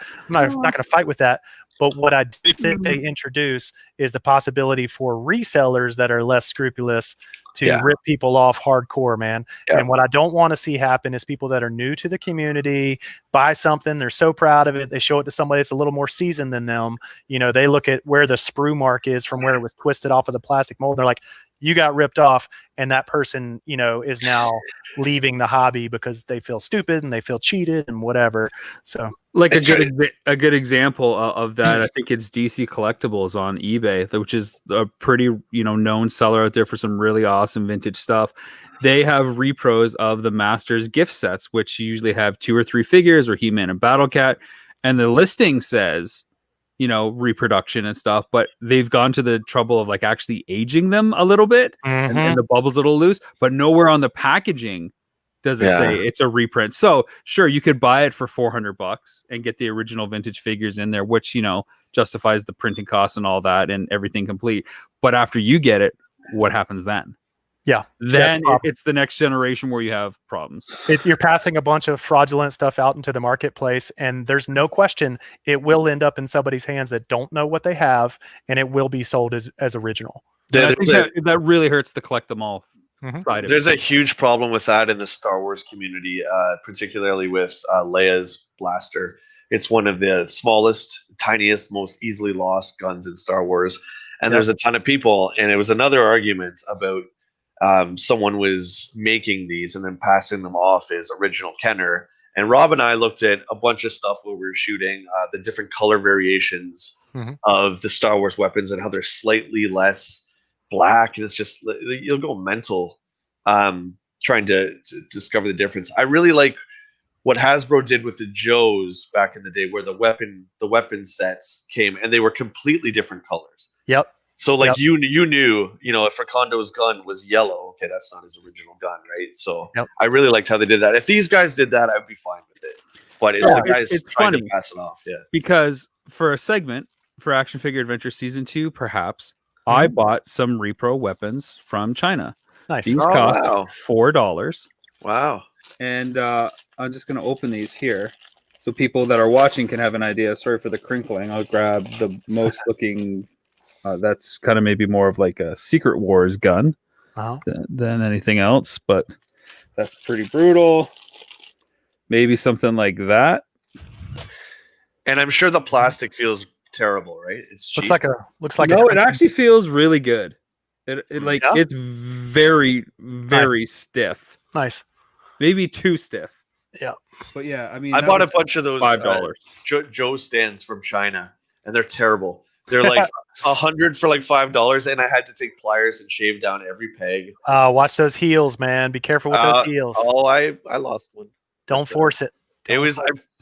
fight with that. But what I do think they introduce is the possibility for resellers that are less scrupulous to rip people off hardcore, man. Yeah. And what I don't want to see happen is people that are new to the community buy something, they're so proud of it, they show it to somebody that's a little more seasoned than them. They look at where the sprue mark is from where it was twisted off of the plastic mold. They're like, you got ripped off, and that person, is now leaving the hobby because they feel stupid and they feel cheated and whatever. So, like a good example of that, I think it's DC Collectibles on eBay, which is a pretty known seller out there for some really awesome vintage stuff. They have repros of the Masters gift sets, which usually have 2 or 3 figures, or He-Man and Battle Cat, and the listing says reproduction and stuff, but they've gone to the trouble of like actually aging them a little bit, and the bubble's a little loose, but nowhere on the packaging does it say it's a reprint. So sure, you could buy it for $400 and get the original vintage figures in there, which justifies the printing costs and all that and everything complete. But after you get it, what happens then? Yeah, then it's the next generation where you have problems. You're passing a bunch of fraudulent stuff out into the marketplace, and there's no question it will end up in somebody's hands that don't know what they have, and it will be sold as original. I think that really hurts the collect them all side. There's a huge problem with that in the Star Wars community, particularly with Leia's blaster. It's one of the smallest, tiniest, most easily lost guns in Star Wars, and there's a ton of people. And it was another argument about someone was making these and then passing them off as original Kenner. And Rob and I looked at a bunch of stuff while we were shooting, the different color variations of the Star Wars weapons and how they're slightly less black. And it's just, you'll go mental trying to discover the difference. I really like what Hasbro did with the Joes back in the day, where the weapon sets came and they were completely different colors. Yep. So like you knew, if Recondo's gun was yellow, okay, that's not his original gun, right? So I really liked how they did that. If these guys did that, I'd be fine with it. But it's the guys trying to pass it off. Yeah. Because for a segment for Action Figure Adventure Season 2, perhaps, I bought some repro weapons from China. Nice. These cost $4. Wow. And I'm just going to open these here so people that are watching can have an idea. Sorry for the crinkling. I'll grab the most looking... that's kind of maybe more of like a Secret Wars gun than anything else, but that's pretty brutal. Maybe something like that. And I'm sure the plastic feels terrible, right? It's cheap. Looks like no, it actually feels really good. It's very, very stiff. Nice. Maybe too stiff. Yeah. But yeah, I mean, I bought a bunch of those $5 Joe stands from China, and they're terrible. They're like 100 for like $5, and I had to take pliers and shave down every peg. Watch those heels, man. Be careful with those heels. Oh, I lost one. Don't force it. I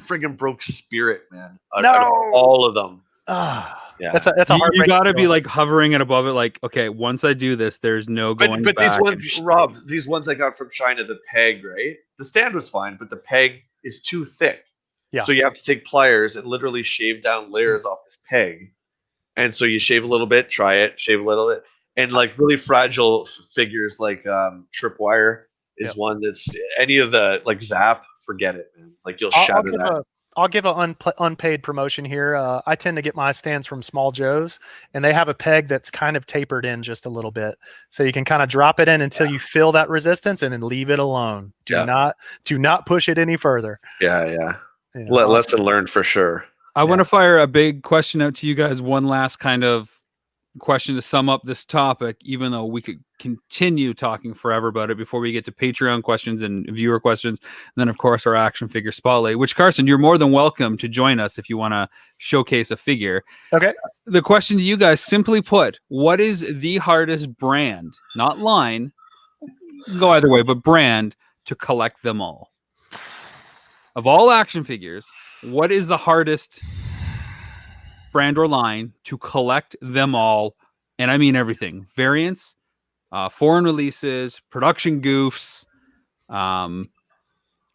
friggin' broke Spirit, man. Out of all of them. Yeah. That's a hard. You gotta be like hovering and above it. Like, okay, once I do this, there's no going back. But these ones, Rob, these ones I got from China, the peg, right? The stand was fine, but the peg is too thick. Yeah. So you have to take pliers and literally shave down layers off this peg. And so you shave a little bit, try it, shave a little bit. And like really fragile figures like tripwire is one that's any of the like Zap, forget it, man. Like you'll shatter that. I'll give an unpaid promotion here. I tend to get my stands from Small Joe's, and they have a peg that's kind of tapered in just a little bit, so you can kind of drop it in until you feel that resistance, and then leave it alone. Do not push it any further. Yeah. Lesson learned for sure. I want to fire a big question out to you guys. One last kind of question to sum up this topic, even though we could continue talking forever about it before we get to Patreon questions and viewer questions. And then, of course, our action figure spotlight, which, Carson, you're more than welcome to join us if you want to showcase a figure. Okay. The question to you guys, simply put, what is the hardest brand, not line, go either way, but brand to collect them all? Of all action figures, what is the hardest brand or line to collect them all? And I mean everything. Variants, foreign releases, production goofs,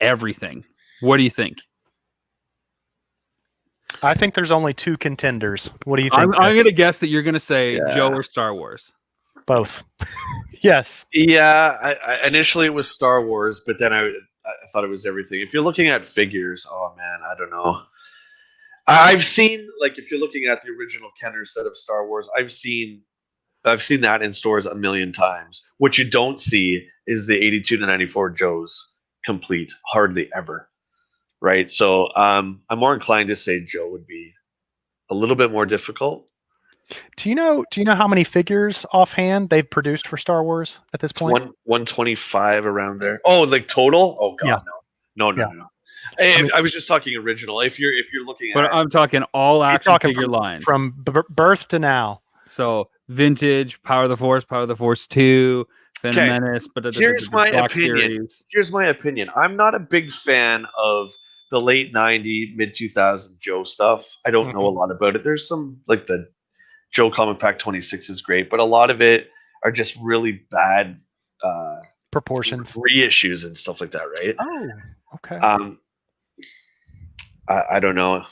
everything. What do you think? I think there's only two contenders. What do you think? I'm going to guess that you're going to say Joe or Star Wars. Both. Yes. Yeah, I initially it was Star Wars, but then I thought it was everything. If you're looking at figures, oh man, I don't know. I've seen, like, if you're looking at the original Kenner set of Star Wars, I've seen that in stores a million times. What you don't see is the 82 to 94 Joes complete, hardly ever, right? So I'm more inclined to say Joe would be a little bit more difficult. Do you know how many figures offhand they've produced for Star Wars at this point? 125 around there. Oh, like total? Oh god, no. I was just talking original. If you're looking at, but I'm talking all action figure lines from birth to now. So vintage, Power of the Force 2, Phantom Menace. But here's my opinion. Here's my opinion. I'm not a big fan of the late 90, mid 2000 Joe stuff. I don't know a lot about it. There's some, like, the Joe Comic Pack 26 is great, but a lot of it are just really bad proportions, reissues and stuff like that, right? Oh, okay. I don't know.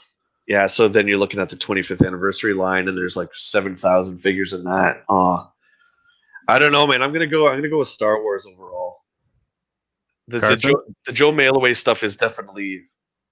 Yeah, so then you're looking at the 25th anniversary line, and there's like 7,000 figures in that. I don't know, man. I'm gonna go with Star Wars overall. The Joe mail away stuff is definitely,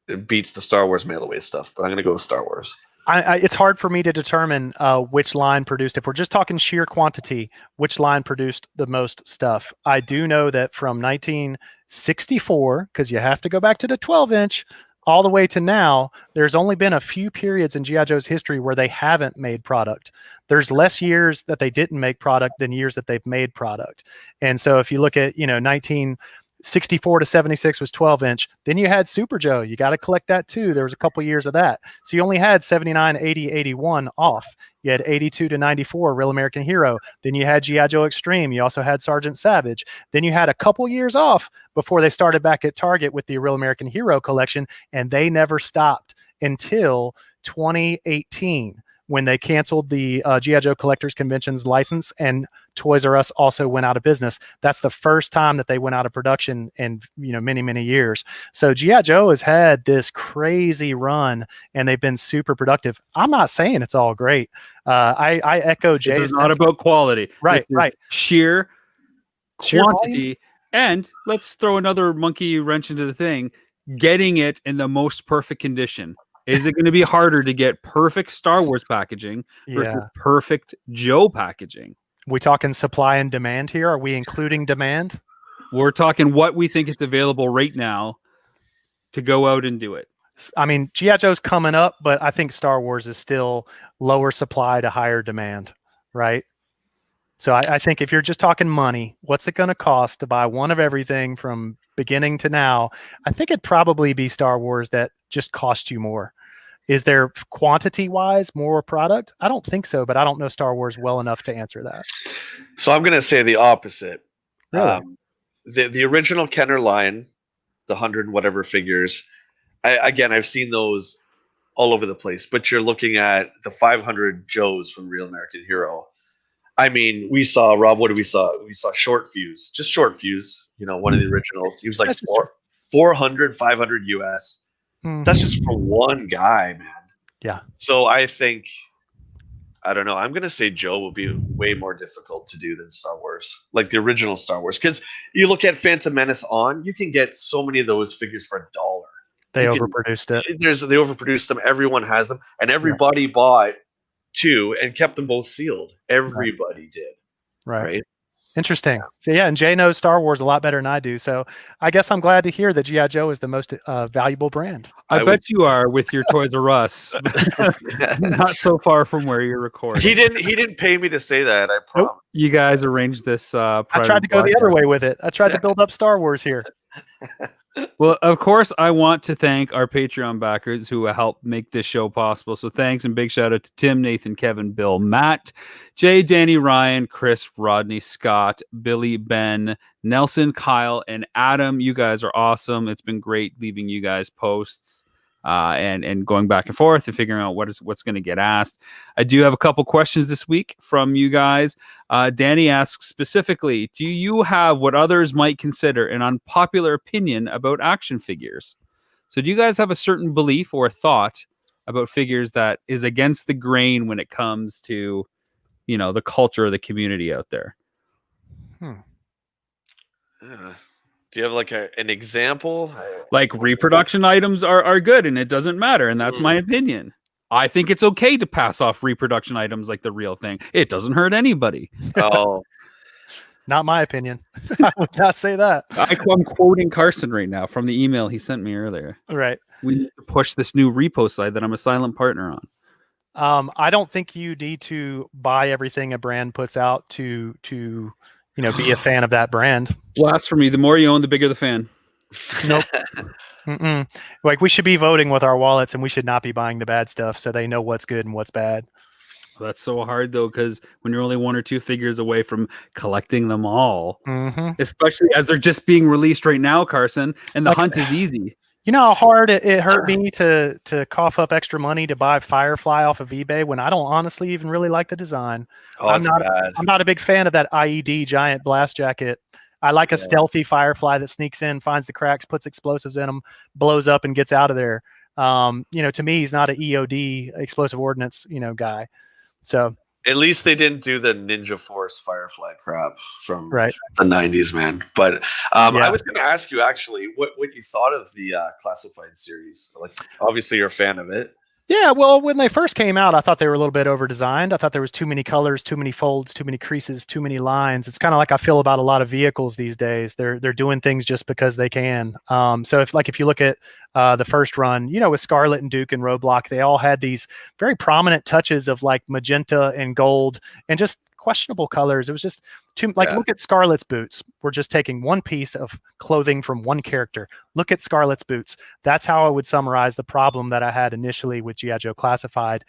it beats the Star Wars mail away stuff, but I'm gonna go with Star Wars. It's hard for me to determine which line produced. If we're just talking sheer quantity, which line produced the most stuff. I do know that from 1964, because you have to go back to the 12-inch, all the way to now, there's only been a few periods in G.I. Joe's history where they haven't made product. There's less years that they didn't make product than years that they've made product. And so if you look at, 1964 to 76 was 12-inch. Then you had Super Joe. You got to collect that too. There was a couple years of that. So you only had 79, 80, 81 off. You had 82 to 94, Real American Hero. Then you had G.I. Joe Extreme. You also had Sergeant Savage. Then you had a couple years off before they started back at Target with the Real American Hero collection, and they never stopped until 2018 when they canceled the G.I. Joe Collectors Convention's license, and Toys R Us also went out of business. That's the first time that they went out of production in many, many years. So G.I. Joe has had this crazy run, and they've been super productive. I'm not saying it's all great. I echo Jay's. This is not about quality. Right, right. Sheer quantity. And let's throw another monkey wrench into the thing, getting it in the most perfect condition. Is it going to be harder to get perfect Star Wars packaging versus perfect Joe packaging? We talking supply and demand here? Are we including demand? We're talking what we think is available right now to go out and do it. I mean, G.I. Joe's coming up, but I think Star Wars is still lower supply to higher demand, right? So I think if you're just talking money, what's it going to cost to buy one of everything from beginning to now? I think it'd probably be Star Wars that just cost you more. Is there quantity-wise more product? I don't think so, but I don't know Star Wars well enough to answer that. So I'm going to say the opposite. Really? The original Kenner line, the 100 and whatever figures, I've seen those all over the place, but you're looking at the 500 Joes from Real American Hero. I mean, we saw, Rob, what did we saw? We saw Short Fuse, just Short Fuse, one of the originals. He was like $400, $500 US. That's just for one guy, man. Yeah. So I think, I don't know. I'm going to say Joe will be way more difficult to do than Star Wars, like the original Star Wars. Because you look at Phantom Menace you can get so many of those figures for $1. They overproduced it. They overproduced them. Everyone has them. And everybody bought 2 and kept them both sealed. Everybody did. Right? Interesting. So yeah, and Jay knows Star Wars a lot better than I do. So I guess I'm glad to hear that G.I. Joe is the most valuable brand. I bet you are with your Toys R Us. Not so far from where you're recording. He didn't pay me to say that. I promise. Nope. You guys arranged this. I tried to go the other way with it. I tried to build up Star Wars here. Well, of course, I want to thank our Patreon backers who helped make this show possible. So thanks and big shout out to Tim, Nathan, Kevin, Bill, Matt, Jay, Danny, Ryan, Chris, Rodney, Scott, Billy, Ben, Nelson, Kyle, and Adam. You guys are awesome. It's been great leaving you guys posts and going back and forth and figuring out what's going to get asked. I do have a couple questions this week from you guys. Danny asks specifically, do you have what others might consider an unpopular opinion about action figures? So do you guys have a certain belief or thought about figures that is against the grain when it comes to, the culture of the community out there? Do you have like an example? Like reproduction items are good and it doesn't matter. And that's my opinion. I think it's okay to pass off reproduction items like the real thing. It doesn't hurt anybody. Oh, not my opinion. I would not say that. I'm quoting Carson right now from the email he sent me earlier. Right. We need to push this new repo site that I'm a silent partner on. I don't think you need to buy everything a brand puts out to be a fan of that brand. Blasphemy. The more you own, the bigger the fan. Nope. Like we should be voting with our wallets and we should not be buying the bad stuff so they know what's good and what's bad. Well, that's so hard though, because when you're only 1 or 2 figures away from collecting them all, especially as they're just being released right now, Carson, and the hunt is easy. You know how hard it hurt me to cough up extra money to buy Firefly off of eBay when I don't honestly even really like the design. I'm not a big fan of that IED giant blast jacket. I like a stealthy Firefly that sneaks in, finds the cracks, puts explosives in them, blows up, and gets out of there. To me, he's not an EOD, explosive ordnance, guy. So at least they didn't do the Ninja Force Firefly crap from the 90s, man. But I was going to ask you actually what you thought of the Classified series. Like, obviously, you're a fan of it. Yeah, well, when they first came out, I thought they were a little bit over-designed. I thought there was too many colors, too many folds, too many creases, too many lines. It's kind of like I feel about a lot of vehicles these days. They're doing things just because they can. So if you look at the first run, with Scarlet and Duke and Roadblock, they all had these very prominent touches of like magenta and gold and just questionable colors. It was just look at Scarlet's boots. We're just taking one piece of clothing from one character. Look at Scarlet's boots. That's how I would summarize the problem that I had initially with G.I. Joe Classified.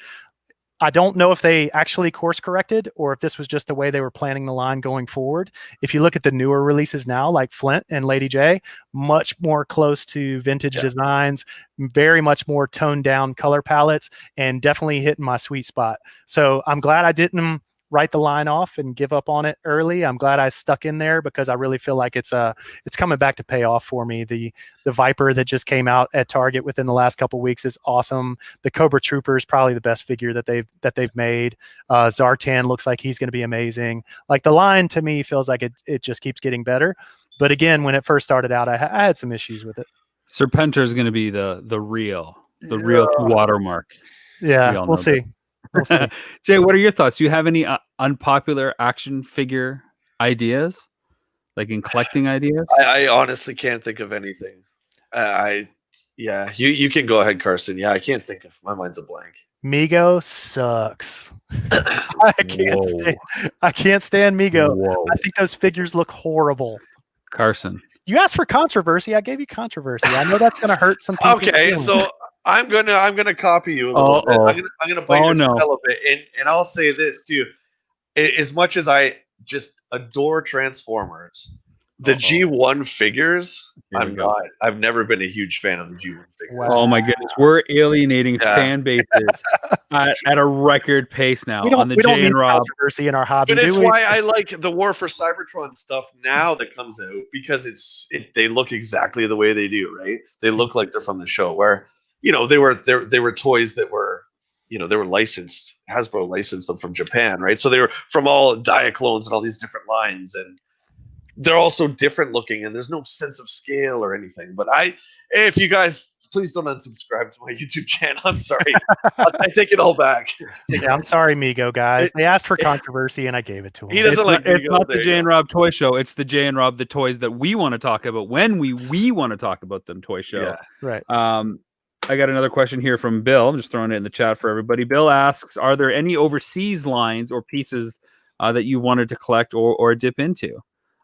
I don't know if they actually course corrected or if this was just the way they were planning the line going forward. If you look at the newer releases now, like Flint and Lady J, much more close to vintage designs, very much more toned down color palettes, and definitely hitting my sweet spot. So I'm glad I didn't write the line off and give up on it early. I'm glad I stuck in there because I really feel like it's coming back to pay off for me. The Viper that just came out at Target within the last couple of weeks is awesome. The Cobra Trooper is probably the best figure that they've made. Zartan looks like he's going to be amazing. Like the line to me feels like it just keeps getting better. But again, when it first started out, I had some issues with it. Serpentor is going to be the real watermark. Yeah, we'll see. Jay, what are your thoughts? Do you have any unpopular action figure ideas, like in collecting ideas? I honestly can't think of anything. You can go ahead, Carson. Yeah, I can't think of. My mind's a blank. Mego sucks. I can't stand Mego. Whoa. I think those figures look horrible. Carson, you asked for controversy. I gave you controversy. I know that's going to hurt some people. Okay, so I'm gonna copy you a little bit. I'm gonna bite your tail a bit, and I'll say this too: as much as I just adore Transformers, The G1 figures, I've never been a huge fan of the G1 figures. Wow. Oh my goodness, we're alienating fan bases at a record pace now on the Jay and Rob controversy in our hobby. But it's why I like the War for Cybertron stuff now that comes out, because they look exactly the way they do, right? They look like they're from the show. Where they were toys that were they were licensed. Hasbro licensed them from Japan, right? So they were from all Diaclones and all these different lines, and they're all so different looking, and there's no sense of scale or anything. But if you guys please don't unsubscribe to my YouTube channel. I'm sorry. I take it all back. Yeah, I'm sorry, Mego guys. They asked for controversy, and I gave it to them. He doesn't like It's not the Jay and Rob Toy Show. It's the Jay and Rob the toys that we want to talk about when we want to talk about them toy show. Yeah. Right. I got another question here from Bill. I'm just throwing it in the chat for everybody. Bill asks, are there any overseas lines or pieces that you wanted to collect or dip into?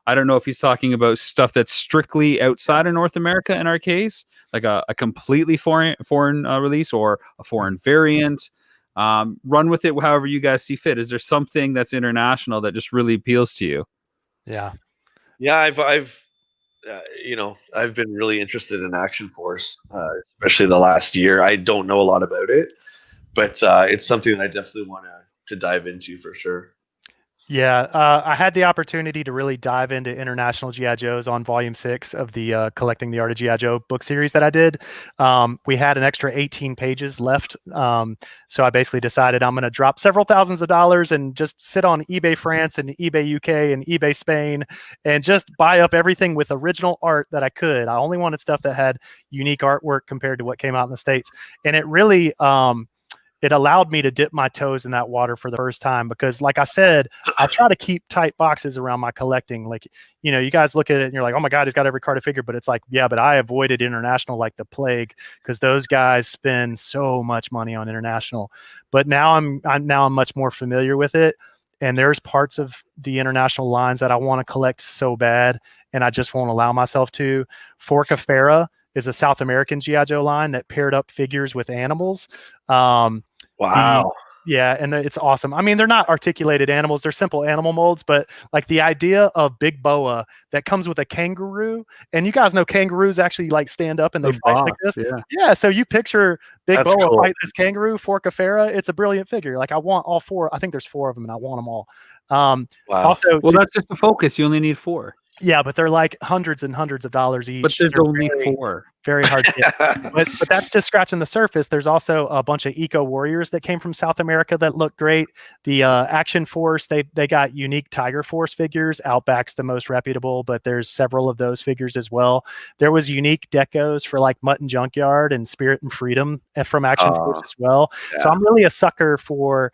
I don't know if he's talking about stuff that's strictly outside of North America in our case, like a completely foreign release or a foreign variant. Run with it however you guys see fit. Is there something that's international that just really appeals to you? Yeah. Yeah, I've been really interested in Action Force, especially the last year. I don't know a lot about it, but it's something that I definitely want to dive into for sure. Yeah, I had the opportunity to really dive into International G.I. Joes on Volume 6 of the Collecting the Art of G.I. Joe book series that I did. We had an extra 18 pages left, so I basically decided I'm going to drop several thousands of dollars and just sit on eBay France and eBay UK and eBay Spain and just buy up everything with original art that I could. I only wanted stuff that had unique artwork compared to what came out in the States, and it really it allowed me to dip my toes in that water for the first time because, like I said, I try to keep tight boxes around my collecting. Like, you guys look at it and you're like, oh my God, he's got every carded figure. But it's like, yeah, but I avoided international like the plague because those guys spend so much money on international. But now I'm much more familiar with it. And there's parts of the international lines that I want to collect so bad, and I just won't allow myself to. Forca is a South American G.I. Joe line that paired up figures with animals. Wow. And it's awesome. I mean, they're not articulated animals. They're simple animal molds, but like the idea of Big Boa that comes with a kangaroo, and you guys know kangaroos actually like stand up and they fight like this. Yeah. So you picture Big Boa fight this kangaroo, Forca. It's a brilliant figure. Like I want all four. I think there's 4 of them and I want them all. Wow. Also, that's just the focus. You only need 4. Yeah, but they're like hundreds and hundreds of dollars each. But there's only 4. Very hard to get. but that's just scratching the surface. There's also a bunch of Eco Warriors that came from South America that look great. The Action Force, they got unique Tiger Force figures. Outback's the most reputable, but there's several of those figures as well. There was unique decos for like Mutt and Junkyard and Spirit and Freedom from Action Force as well. Yeah. So I'm really a sucker for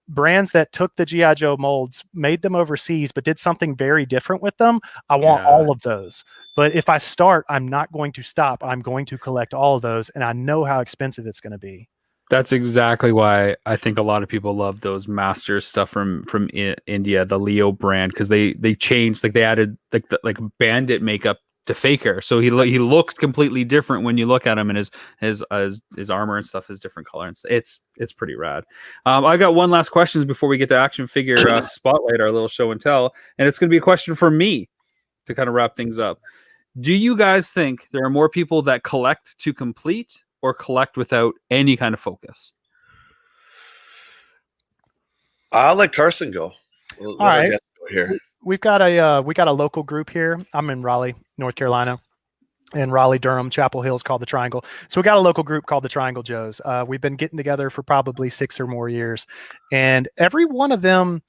brands that took the G.I. Joe molds, made them overseas, but did something very different with them. I want all of those. But if I start, I'm not going to stop. I'm going to collect all of those, and I know how expensive it's going to be. That's exactly why I think a lot of people love those Masters stuff from India, the Leo brand, because they changed, like they added like bandit makeup to Faker, so he looks completely different when you look at him, and his armor and stuff is different color. And it's pretty rad. I got one last question before we get to Action Figure Spotlight, our little show and tell, and it's going to be a question for me to kind of wrap things up. Do you guys think there are more people that collect to complete or collect without any kind of focus? I'll let Carson go. All right. Go here. We've got a local group here. I'm in Raleigh, North Carolina, and Raleigh, Durham, Chapel Hill is called the Triangle. So we got a local group called the Triangle Joes. We've been getting together for probably 6 or more years, and every one of them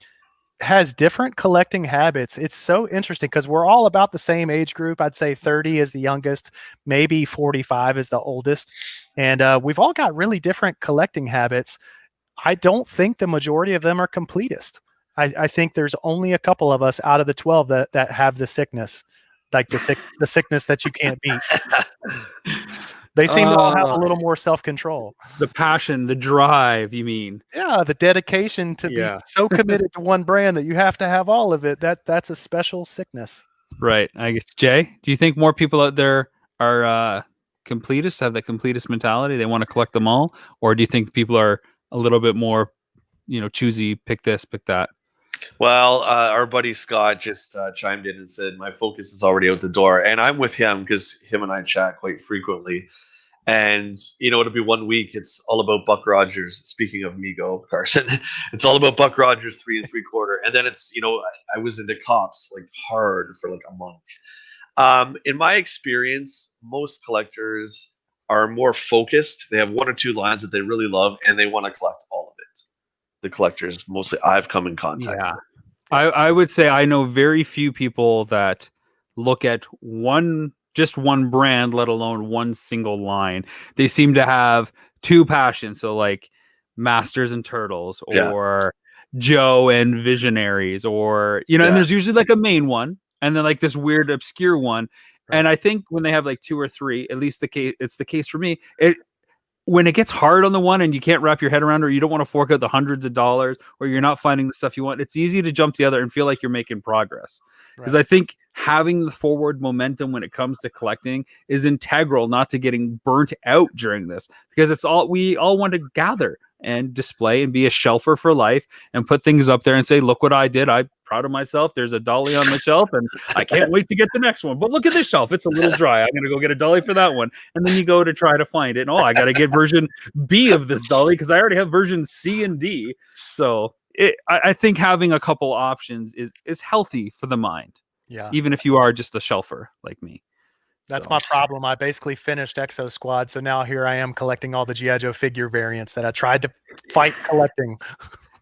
has different collecting habits. It's so interesting because we're all about the same age group. I'd say 30 is the youngest, maybe 45 is the oldest, and we've all got really different collecting habits. I don't think the majority of them are completist. I think there's only a couple of us out of the 12 that have the sickness, like the sickness that you can't beat. They seem to all have a little more self-control. The passion, the drive, you mean? Yeah, the dedication to be so committed to one brand that you have to have all of it. That's a special sickness. Right. I guess, Jay, do you think more people out there are completists, have that completist mentality? They want to collect them all? Or do you think people are a little bit more, choosy, pick this, pick that? Well, our buddy Scott just chimed in and said my focus is already out the door, and I'm with him because him and I chat quite frequently. And it'll be 1 week. It's all about Buck Rogers. Speaking of Migo, Carson, it's all about Buck Rogers 3 3/4, and then it's I was into cops like hard for like a month. In my experience, most collectors are more focused. They have one or two lines that they really love, and they want to collect all of it. The collectors mostly I've come in contact with. I would say I know very few people that look at just one brand, let alone one single line. They seem to have two passions. So like Masters and Turtles, or Joe and Visionaries, or and there's usually like a main one and then like this weird obscure one. Right. And I think when they have like two or three, at least it's the case for me, when it gets hard on the one and you can't wrap your head around, or you don't want to fork out the hundreds of dollars, or you're not finding the stuff you want, it's easy to jump the other and feel like you're making progress. Because I think having the forward momentum when it comes to collecting is integral, not to getting burnt out during this, because we all want to gather and display and be a shelfer for life and put things up there and say, look what I did. I'm proud of myself. There's a dolly on the shelf and I can't wait to get the next one. But look at this shelf. It's a little dry. I'm going to go get a dolly for that one. And then you go to try to find it. And I got to get version B of this dolly because I already have version C and D. So I think having a couple options is healthy for the mind. Yeah. Even if you are just a shelfer like me. That's my problem. I basically finished Exo Squad, so now here I am collecting all the G.I. Joe figure variants that I tried to fight collecting.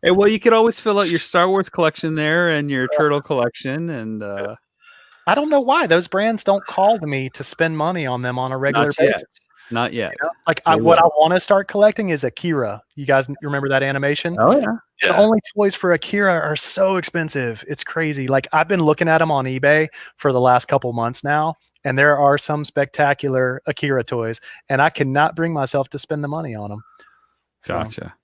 Hey, well, you could always fill out your Star Wars collection there and your Turtle collection, and I don't know why those brands don't call to me to spend money on them on a regular basis. Not yet. Like what I want to start collecting is Akira. You guys remember that animation? Oh yeah. The only toys for Akira are so expensive. It's crazy. Like I've been looking at them on eBay for the last couple months now, and there are some spectacular Akira toys, and I cannot bring myself to spend the money on them. Gotcha.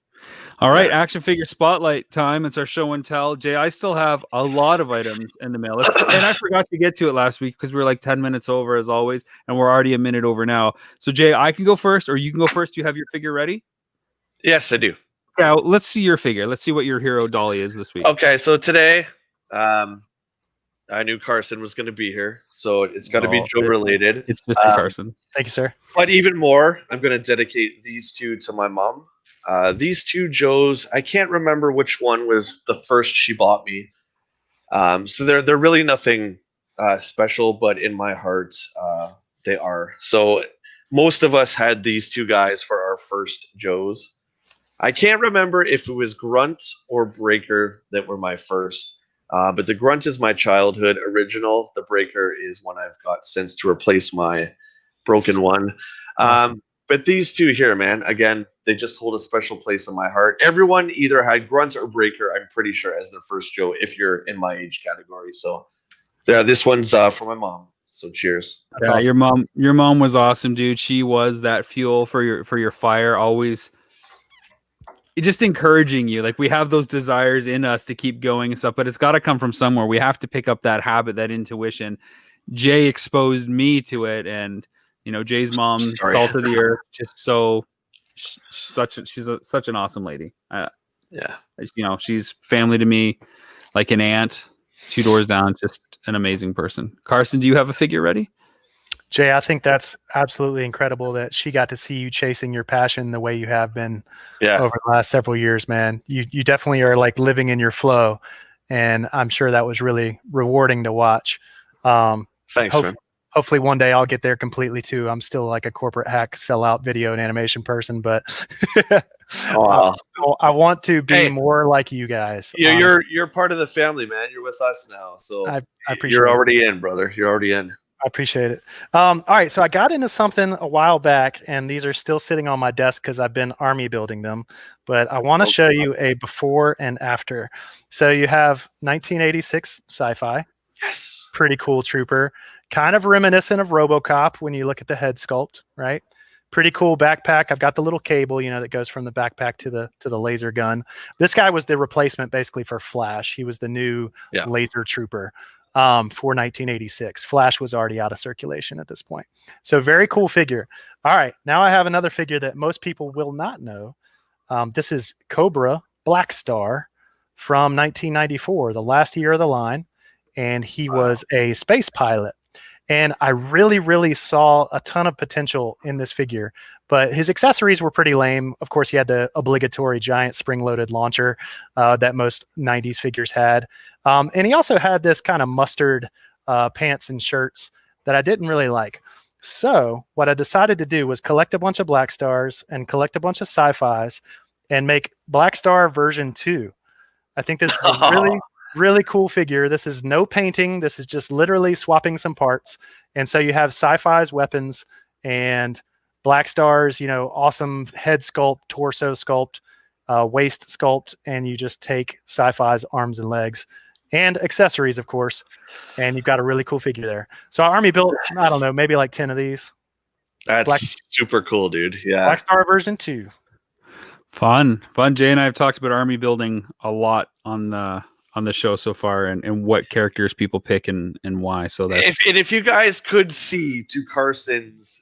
All right, action figure spotlight time. It's our show and tell. Jay, I still have a lot of items in the mail, and I forgot to get to it last week because we were like 10 minutes over as always, and we're already a minute over now. So Jay, I can go first, or you can go first. Do you have your figure ready? Yes, I do. Yeah, let's see your figure. Let's see what your hero dolly is this week. Okay, so today, I knew Carson was going to be here, so it's got to be Joe related. It's just Carson. Thank you, sir. But even more, I'm going to dedicate these two to my mom. These two Joes, I can't remember which one was the first she bought me. So they're really nothing special, but in my heart, they are. So most of us had these two guys for our first Joes. I can't remember if it was Grunt or Breaker that were my first. But the Grunt is my childhood original. The Breaker is one I've got since to replace my broken one. Awesome. But these two here, man, again, they just hold a special place in my heart. Everyone either had Grunt or Breaker, I'm pretty sure, as their first Joe, if you're in my age category. So yeah, this one's for my mom. So cheers. That's awesome. Your mom was awesome, dude. She was that fuel for your fire, always just encouraging you. Like we have those desires in us to keep going and stuff, but it's got to come from somewhere. We have to pick up that habit, that intuition. Jay exposed me to it, and Jay's mom, salt of the earth, just she's such an awesome lady. She's family to me, like an aunt, 2 doors down, just an amazing person. Carson, do you have a figure ready? Jay, I think that's absolutely incredible that she got to see you chasing your passion the way you have been over the last several years, man. You definitely are like living in your flow, and I'm sure that was really rewarding to watch. Thanks, man. Hopefully one day I'll get there completely too. I'm still like a corporate hack, sellout video and animation person, but I want to be more like you guys. You're part of the family, man. You're with us now, so I appreciate you're already in, brother. You're already in. I appreciate it. All right, so I got into something a while back, and these are still sitting on my desk because I've been army building them. But I want to show you a before and after. So you have 1986 sci-fi. Yes. Pretty cool trooper. Kind of reminiscent of RoboCop when you look at the head sculpt, right? Pretty cool backpack. I've got the little cable, that goes from the backpack to the laser gun. This guy was the replacement basically for Flash. He was the new laser trooper for 1986. Flash was already out of circulation at this point. So very cool figure. All right, now I have another figure that most people will not know. This is Cobra Black Star from 1994, the last year of the line, and he was a space pilot. And I really, really saw a ton of potential in this figure, but his accessories were pretty lame. Of course, he had the obligatory giant spring-loaded launcher that most 90s figures had. And he also had this kind of mustard pants and shirts that I didn't really like. So what I decided to do was collect a bunch of Black Stars and collect a bunch of sci-fis and make Black Star version 2. I think this is a really, really cool figure. This is no painting. This is just literally swapping some parts. And so you have sci-fi's weapons and Black Star's, awesome head sculpt, torso sculpt, waist sculpt, and you just take sci-fi's arms and legs and accessories, of course, and you've got a really cool figure there. So I Army built, I don't know, maybe like 10 of these. That's super cool, dude. Yeah. Black Star version 2. Fun. Jay and I have talked about Army building a lot on the show so far, and what characters people pick and why. So that's if you guys could see to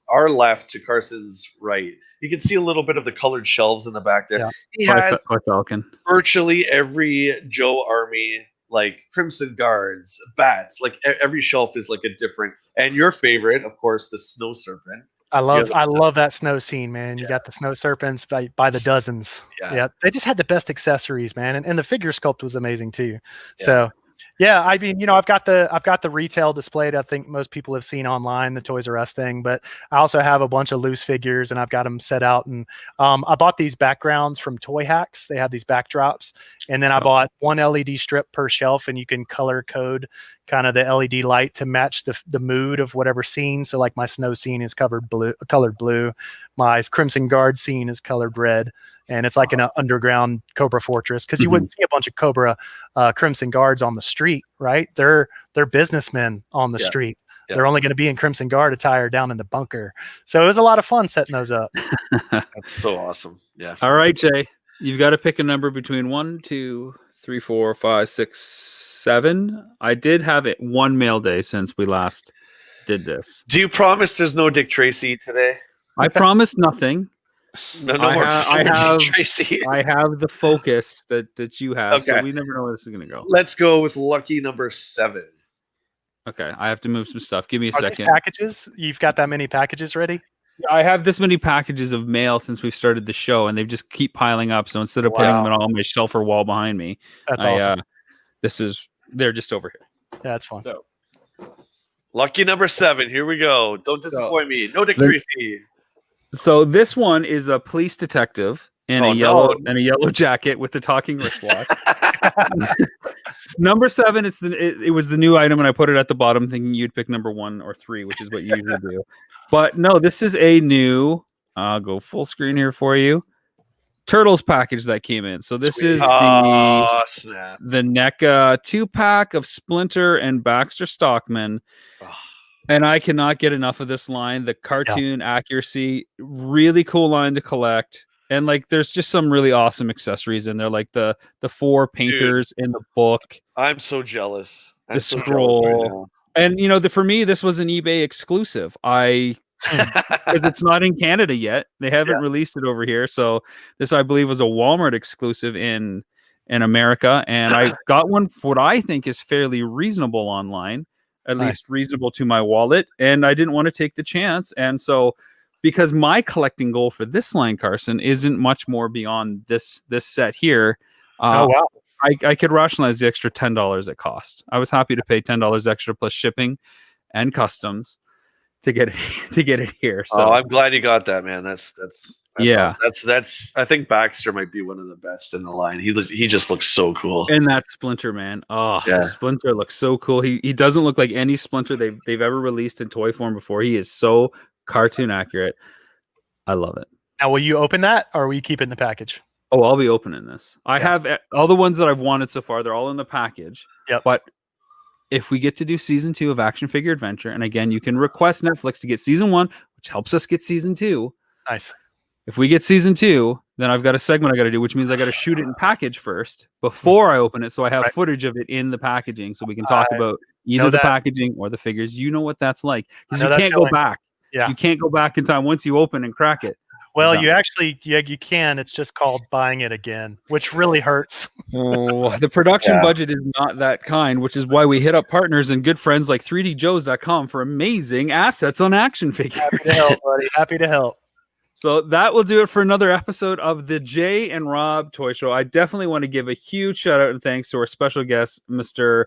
our left to Carson's right, you can see a little bit of the colored shelves in the back there. Yeah. He has Falcon. Virtually every Joe Army, like Crimson Guards, bats, like every shelf is like a different. And your favorite, of course, the Snow Serpent. I love that snow scene, man. You got the snow serpents by the dozens. Yeah. They just had the best accessories, man, and the figure sculpt was amazing too. Yeah. So, yeah, I mean, I've got the retail displayed. I think most people have seen online, the Toys R Us thing, but I also have a bunch of loose figures, and I've got them set out. And I bought these backgrounds from Toy Hacks. They have these backdrops, and then I bought one LED strip per shelf, and you can color code kind of the LED light to match the mood of whatever scene. So like my snow scene is colored blue, my Crimson Guard scene is colored red, and it's like an underground Cobra fortress, because you wouldn't see a bunch of Cobra Crimson Guards on the street, right? They're businessmen on the street. Yeah. They're only going to be in Crimson Guard attire down in the bunker. So it was a lot of fun setting those up. That's so awesome. Yeah. All right, Jay, you've got to pick a number between 1, 2, 3, 4, 5, 6, 7. I did have it one mail day since we last did this. Do you promise there's no Dick Tracy today? I promise nothing. No more Dick Tracy. I have the focus that you have, so we never know where this is going to go. Let's go with lucky number 7. Okay, I have to move some stuff. Give me a second. Packages? You've got that many packages ready? I have this many packages of mail since we've started the show, and they just keep piling up. So instead of putting them on my shelf or wall behind me, that's awesome. They're just over here. Yeah, that's fun. So, lucky number 7. Here we go. Don't disappoint me. No Dick Tracy. So this one is a police detective in a yellow jacket with the talking wristwatch. Number 7. It was the new item, and I put it at the bottom, thinking you'd pick number 1 or 3, which is what you usually do. But no, this is a new. I'll go full screen here for you. Turtles package that came in. So this is the NECA 2-pack of Splinter and Baxter Stockman. And I cannot get enough of this line. The cartoon accuracy, really cool line to collect. And like, there's just some really awesome accessories in there, like the 4 painters in the book. I'm so jealous. The scroll. And for me, this was an eBay exclusive. Because it's not in Canada yet. They haven't released it over here. So this, I believe, was a Walmart exclusive in America. And I got one for what I think is fairly reasonable online, at least reasonable to my wallet. And I didn't want to take the chance. And so, because my collecting goal for this line, Carson, isn't much more beyond this set here. I could rationalize the extra $10 it cost. I was happy to pay $10 extra plus shipping and customs to get it here. So I'm glad you got that, man. That's I think Baxter might be one of the best in the line. He just looks so cool. And that Splinter, man. Splinter looks so cool. He doesn't look like any Splinter they've ever released in toy form before. He is so cartoon accurate. I love it. Now, will you open that, or will you keep it in the package? Oh, I'll be opening this. I have all the ones that I've wanted so far. They're all in the package. Yep. But if we get to do season 2 of Action Figure Adventure, and again, you can request Netflix to get season 1, which helps us get season 2. Nice. If we get season 2, then I've got a segment I got to do, which means I got to shoot it in package first before I open it, so I have footage of it in the packaging, so we can talk about either the packaging or the figures. You know what that's like, because you can't go back. Yeah. You can't go back in time once you open and crack it. Well, Done. you actually, you can. It's just called buying it again, which really hurts. Oh, the production Yeah. budget is not that kind, which is why we hit up partners and good friends like 3djoes.com for amazing assets on action figures. Happy to help, buddy. Happy to help. So that will do it for another episode of the Jay and Rob Toy Show. I definitely want to give a huge shout out and thanks to our special guest, Mr.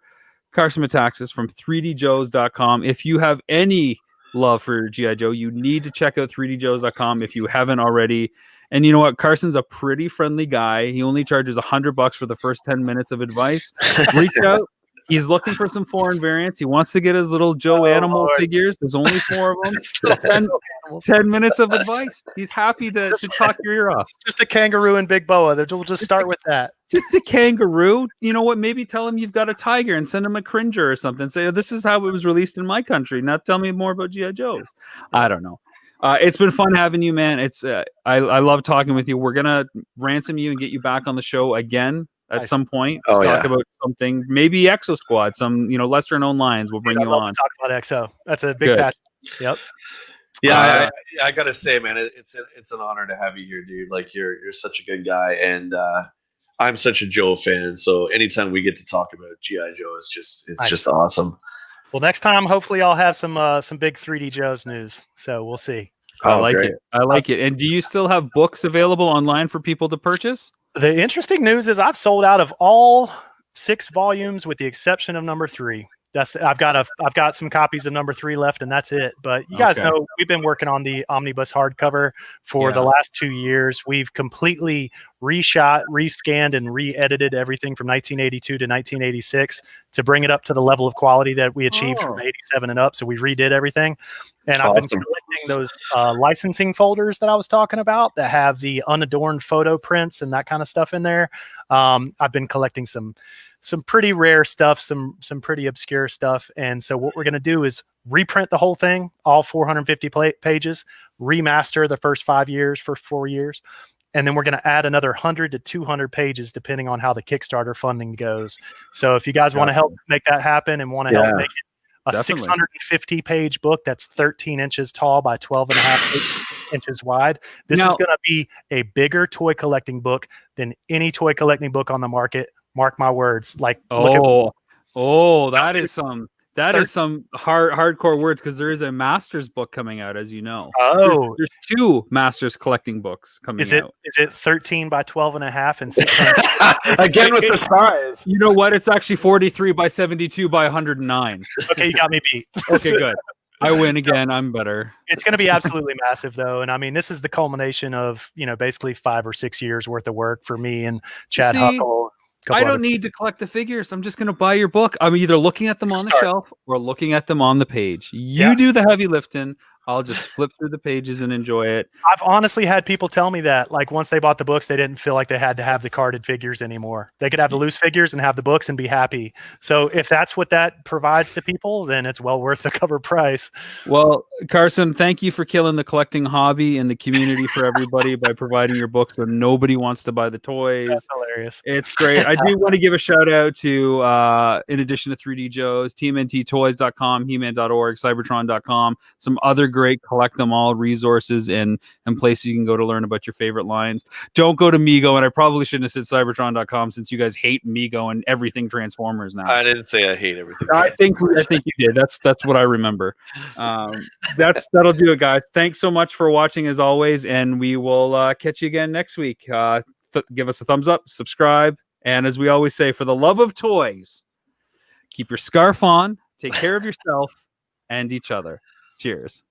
Carson Mataxis from 3djoes.com. If you have any love for G.I. Joe, you need to check out 3djoes.com if you haven't already. And you know what? Carson's a pretty friendly guy. He only charges $100 for the first 10 minutes of advice. Reach out. He's looking for some foreign variants. He wants to get his little Joe animal figures. There's only 4 of them. 10 minutes of advice. He's happy to talk your ear off. Just a kangaroo and big boa. We'll just start with that. Just a kangaroo. You know what? Maybe tell him you've got a tiger and send him a cringer or something. Say, oh, this is how it was released in my country. Now tell me more about G.I. Joes. I don't know. It's been fun having you, man. It's I love talking with you. We're going to ransom you and get you back on the show again at some point to talk about something, maybe Exo Squad, some lesser known lines. We'll bring you on. Talk about Exo. That's a big patch. Yep. Yeah, I gotta say, man, it's an honor to have you here, dude. Like you're such a good guy, and I'm such a Joe fan. So anytime we get to talk about G.I. Joe, it's just awesome. Well, next time, hopefully, I'll have some big 3D Joe's news. So we'll see. I like it. I like it. And do you still have books available online for people to purchase? The interesting news is I've sold out of all 6 volumes with the exception of number 3. I've got some copies of number 3 left, and that's it. But you guys know we've been working on the omnibus hardcover for the last 2 years. We've completely reshot, rescanned, and re-edited everything from 1982 to 1986 to bring it up to the level of quality that we achieved from 87 and up. So we redid everything. And I've been collecting those licensing folders that I was talking about that have the unadorned photo prints and that kind of stuff in there. I've been collecting some pretty rare stuff, some pretty obscure stuff. And so what we're going to do is reprint the whole thing, all 450 pages, remaster the first 5 years for 4 years. And then we're going to add another 100 to 200 pages, depending on how the Kickstarter funding goes. So if you guys want to help make that happen and want to help make it a 650 page book that's 13 inches tall by 12 and a half inches wide, this is going to be a bigger toy collecting book than any toy collecting book on the market. Mark my words. Like, that is some hardcore words, because there is a master's book coming out, as you know. There's 2 master's collecting books coming out. Is it 13 by 12 and a half and 600? Again with the size. You know what? It's actually 43 by 72 by 109. Okay, you got me beat. Okay, good. I win again. I'm better. It's going to be absolutely massive, though. And I mean, this is the culmination of, basically 5 or 6 years worth of work for me and Chad Huckle. I don't need to collect the figures. I'm just going to buy your book. I'm either looking at them on the shelf or looking at them on the page. You do the heavy lifting. I'll just flip through the pages and enjoy it. I've honestly had people tell me that, like, once they bought the books, they didn't feel like they had to have the carded figures anymore. They could have the loose figures and have the books and be happy. So if that's what that provides to people, then it's well worth the cover price. Well, Carson, thank you for killing the collecting hobby and the community for everybody by providing your books so nobody wants to buy the toys. That's hilarious. It's great. I do want to give a shout out to, in addition to 3D Joe's, TMNTtoys.com, He-Man.org, Cybertron.com, some other great collect them all resources and places you can go to learn about your favorite lines. Don't go to Mego, and I probably shouldn't have said Cybertron.com, since you guys hate Mego and everything Transformers now. I didn't say I hate everything. I think you did. That's what I remember. That'll do it, guys. Thanks so much for watching, as always, and we will catch you again next week. Give us a thumbs up, subscribe, and as we always say, for the love of toys, keep your scarf on, take care of yourself and each other. Cheers.